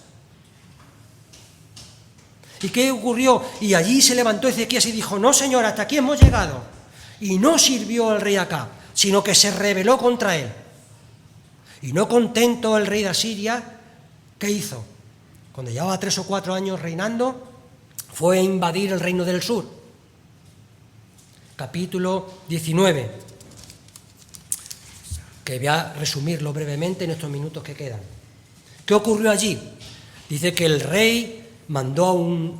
¿Y qué ocurrió? Y allí se levantó Ezequías y dijo, no señor, hasta aquí hemos llegado. Y no sirvió al rey Acaz, sino que se rebeló contra él. Y no contento el rey de Asiria, ¿qué hizo? Cuando llevaba 3 o 4 años reinando, fue a invadir el reino del sur. Capítulo 19. Que voy a resumirlo brevemente en estos minutos que quedan. ¿Qué ocurrió allí? Dice que el rey mandó a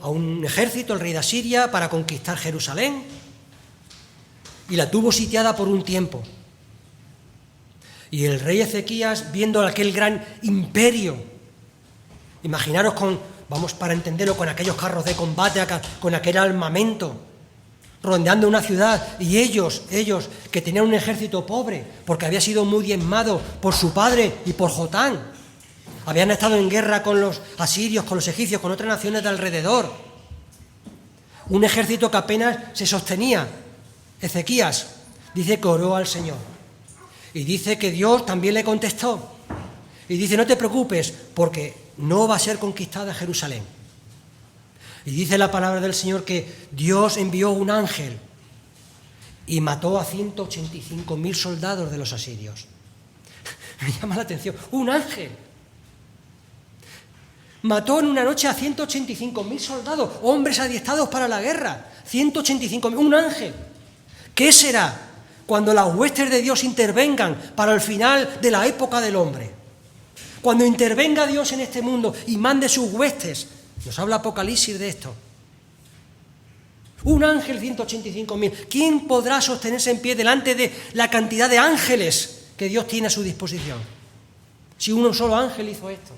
un ejército, el rey de Asiria, para conquistar Jerusalén, y la tuvo sitiada por un tiempo. Y el rey Ezequías, viendo aquel gran imperio, imaginaros para entenderlo, con aquellos carros de combate, con aquel armamento, rondeando una ciudad, y ellos que tenían un ejército pobre, porque había sido muy diezmado por su padre y por Jotán, habían estado en guerra con los asirios, con los egipcios, con otras naciones de alrededor, un ejército que apenas se sostenía. Ezequías dice que oró al Señor, y dice que Dios también le contestó, y dice, no te preocupes, porque no va a ser conquistada Jerusalén. Y dice la palabra del Señor que Dios envió un ángel y mató a 185.000 soldados de los asirios. Me llama la atención, un ángel. Mató en una noche a 185.000 soldados, hombres adiestrados para la guerra. 185.000, un ángel. ¿Qué será cuando las huestes de Dios intervengan para el final de la época del hombre? Cuando intervenga Dios en este mundo y mande sus huestes. Nos habla Apocalipsis de esto. Un ángel, 185.000. ¿Quién podrá sostenerse en pie delante de la cantidad de ángeles que Dios tiene a su disposición? Si un solo ángel hizo esto.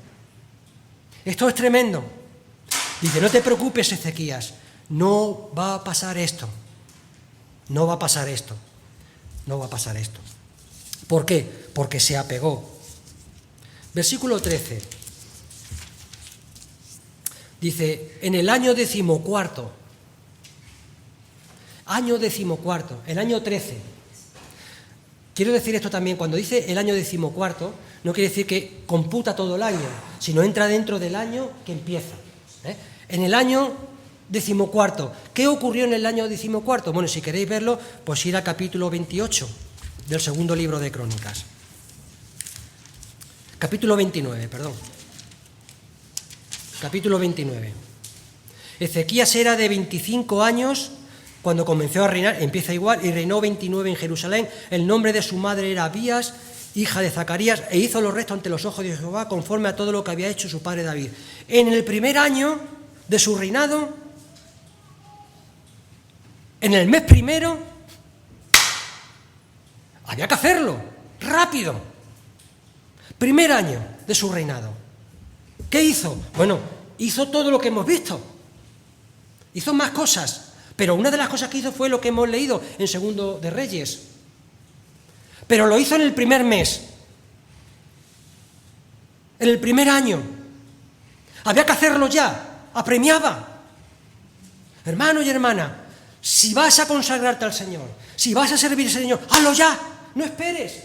Esto es tremendo. Dice, no te preocupes, Ezequías, no va a pasar esto. No va a pasar esto. No va a pasar esto. ¿Por qué? Porque se apegó. Versículo 13. Dice, en el año 14. Año 14, el año 13. Quiero decir esto también, cuando dice el año 14, no quiere decir que computa todo el año, sino entra dentro del año que empieza. En el año 14, ¿qué ocurrió en el año 14? Bueno, si queréis verlo, pues ir al capítulo 28 del segundo libro de Crónicas. Capítulo 29, perdón. Capítulo 29. Ezequías era de 25 años cuando comenzó a reinar, empieza igual, y reinó 29 en Jerusalén. El nombre de su madre era Abías, hija de Zacarías, e hizo lo recto ante los ojos de Jehová, conforme a todo lo que había hecho su padre David. En el primer año de su reinado, en el mes primero, había que hacerlo, rápido. Primer año de su reinado. ¿Qué hizo? Bueno, hizo todo lo que hemos visto. Hizo más cosas. Pero una de las cosas que hizo fue lo que hemos leído en Segundo de Reyes. Pero lo hizo en el primer mes. En el primer año. Había que hacerlo ya. Apremiaba. Hermano y hermana, si vas a consagrarte al Señor, si vas a servir al Señor, hazlo ya. No esperes.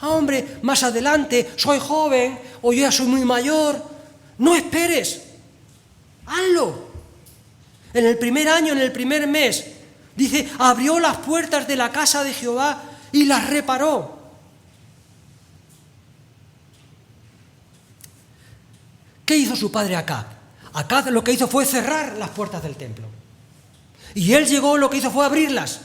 Ah, hombre, más adelante, soy joven, o yo ya soy muy mayor. No esperes. Hazlo. En el primer año, en el primer mes, dice, abrió las puertas de la casa de Jehová y las reparó. ¿Qué hizo su padre Acab? Acab lo que hizo fue cerrar las puertas del templo. Y él llegó, lo que hizo fue abrirlas.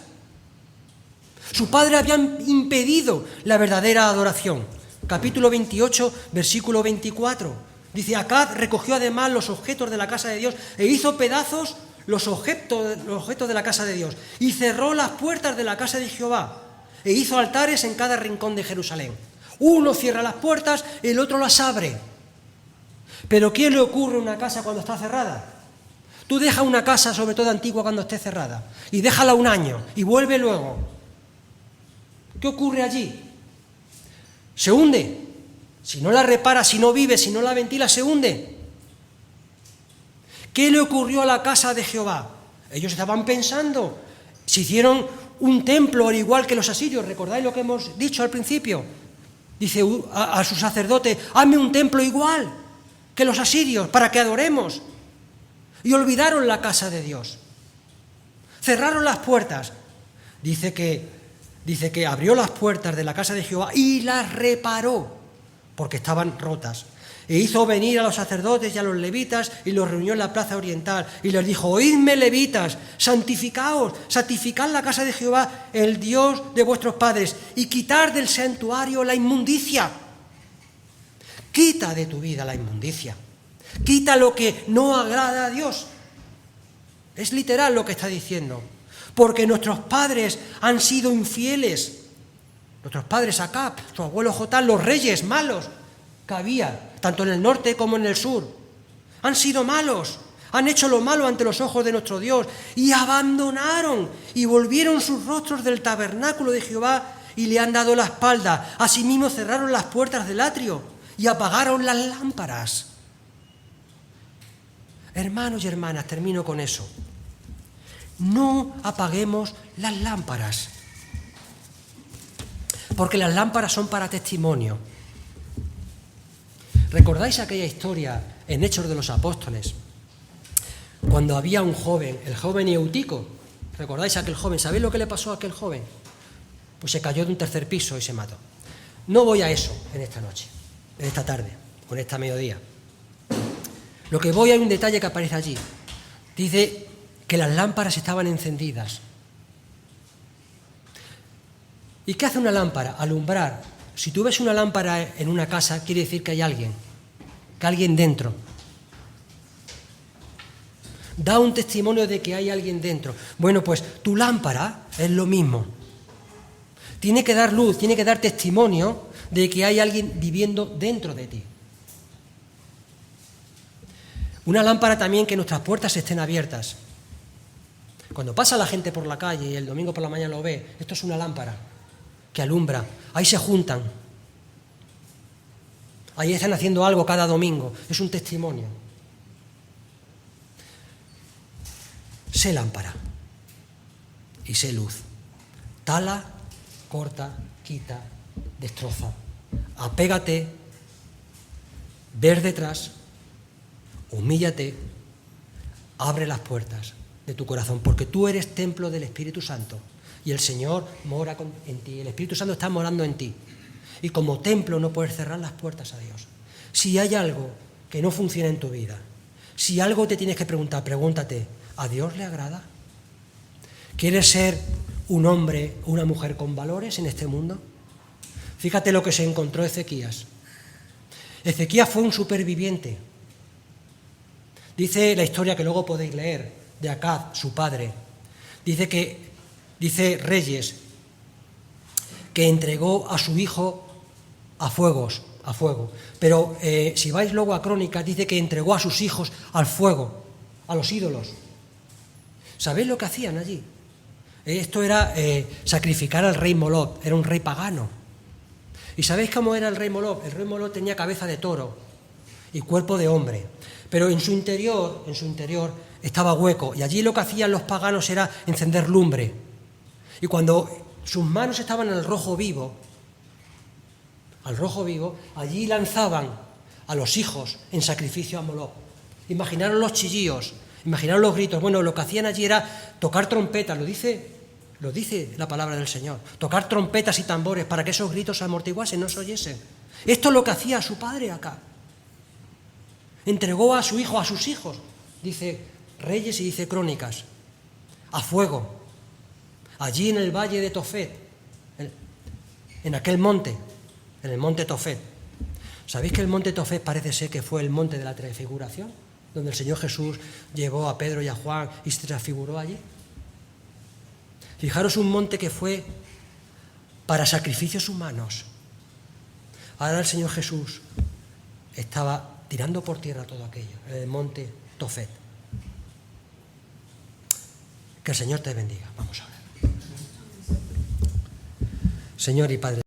Su padre había impedido la verdadera adoración. Capítulo 28, versículo 24. Dice, Acab recogió además los objetos de la casa de Dios e hizo pedazos los objetos de la casa de Dios, y cerró las puertas de la casa de Jehová, e hizo altares en cada rincón de Jerusalén. Uno cierra las puertas, el otro las abre. ¿Pero qué le ocurre a una casa cuando está cerrada? Tú dejas una casa, sobre todo antigua, cuando esté cerrada, y déjala un año, y vuelve luego. ¿Qué ocurre allí? Se hunde. Si no la repara, si no vive, si no la ventila, se hunde. ¿Qué le ocurrió a la casa de Jehová? Ellos estaban pensando, se hicieron un templo al igual que los asirios. ¿Recordáis lo que hemos dicho al principio? Dice a su sacerdote, hazme un templo igual que los asirios para que adoremos. Y olvidaron la casa de Dios. Cerraron las puertas. Dice que abrió las puertas de la casa de Jehová y las reparó, porque estaban rotas. E hizo venir a los sacerdotes y a los levitas y los reunió en la plaza oriental y les dijo, oídme, levitas, santificaos, santificad la casa de Jehová, el Dios de vuestros padres, y quitar del santuario la inmundicia. Quita de tu vida la inmundicia. Quita lo que no agrada a Dios. Es literal lo que está diciendo. Porque nuestros padres han sido infieles. Nuestros padres Acab, su abuelo Jotam, los reyes malos que había, tanto en el norte como en el sur, han sido malos, han hecho lo malo ante los ojos de nuestro Dios y abandonaron y volvieron sus rostros del tabernáculo de Jehová y le han dado la espalda. Asimismo cerraron las puertas del atrio y apagaron las lámparas. Hermanos y hermanas, termino con eso. No apaguemos las lámparas, porque las lámparas son para testimonio. ¿Recordáis aquella historia en Hechos de los Apóstoles? Cuando había un joven, el joven Eutico. ¿Recordáis aquel joven? ¿Sabéis lo que le pasó a aquel joven? Pues se cayó de un tercer piso y se mató. No voy a eso en esta noche, en esta tarde, o en esta mediodía. Lo que voy, hay un detalle que aparece allí. Dice que las lámparas estaban encendidas. ¿Y qué hace una lámpara? Alumbrar. Si tú ves una lámpara en una casa, quiere decir que hay alguien dentro. Da un testimonio de que hay alguien dentro. Bueno, pues tu lámpara es lo mismo. Tiene que dar luz, tiene que dar testimonio de que hay alguien viviendo dentro de ti. Una lámpara también, que nuestras puertas estén abiertas. Cuando pasa la gente por la calle y el domingo por la mañana lo ve, esto es una lámpara que alumbra. Ahí se juntan. Ahí están haciendo algo cada domingo. Es un testimonio. Sé lámpara y sé luz. Tala, corta, quita, destroza. Apégate, ver detrás, humíllate, abre las puertas de tu corazón, porque tú eres templo del Espíritu Santo y el Señor mora en ti, el Espíritu Santo está morando en ti. Y como templo no puedes cerrar las puertas a Dios. Si hay algo que no funciona en tu vida, si algo te tienes que preguntar, pregúntate, ¿a Dios le agrada? ¿Quieres ser un hombre o una mujer con valores en este mundo? Fíjate lo que se encontró Ezequías. Ezequías fue un superviviente. Dice la historia, que luego podéis leer, de Acaz, su padre. Dice Reyes, que entregó a su hijo a fuego. Pero si vais luego a Crónicas, dice que entregó a sus hijos al fuego, a los ídolos. ¿Sabéis lo que hacían allí? Esto era sacrificar al rey Moloch, era un rey pagano. ¿Y sabéis cómo era el rey Moloch? El rey Moloch tenía cabeza de toro y cuerpo de hombre, pero en su interior estaba hueco, y allí lo que hacían los paganos era encender lumbre. Y cuando sus manos estaban al rojo vivo, allí lanzaban a los hijos en sacrificio a Moloch. Imaginaros los chillíos, imaginaros los gritos. Bueno, lo que hacían allí era tocar trompetas, lo dice la palabra del Señor, tocar trompetas y tambores para que esos gritos se amortiguasen, no se oyesen. Esto es lo que hacía su padre acá. Entregó a su hijo, a sus hijos, dice Reyes y dice Crónicas, a fuego, allí en el valle de Tofet, en aquel monte, en el monte Tofet. ¿Sabéis que el monte Tofet parece ser que fue el monte de la transfiguración, donde el Señor Jesús llevó a Pedro y a Juan y se transfiguró allí? Fijaros, un monte que fue para sacrificios humanos. Ahora el Señor Jesús estaba tirando por tierra todo aquello, en el monte Tofet. Que el Señor te bendiga. Vamos a orar. Señor y Padre.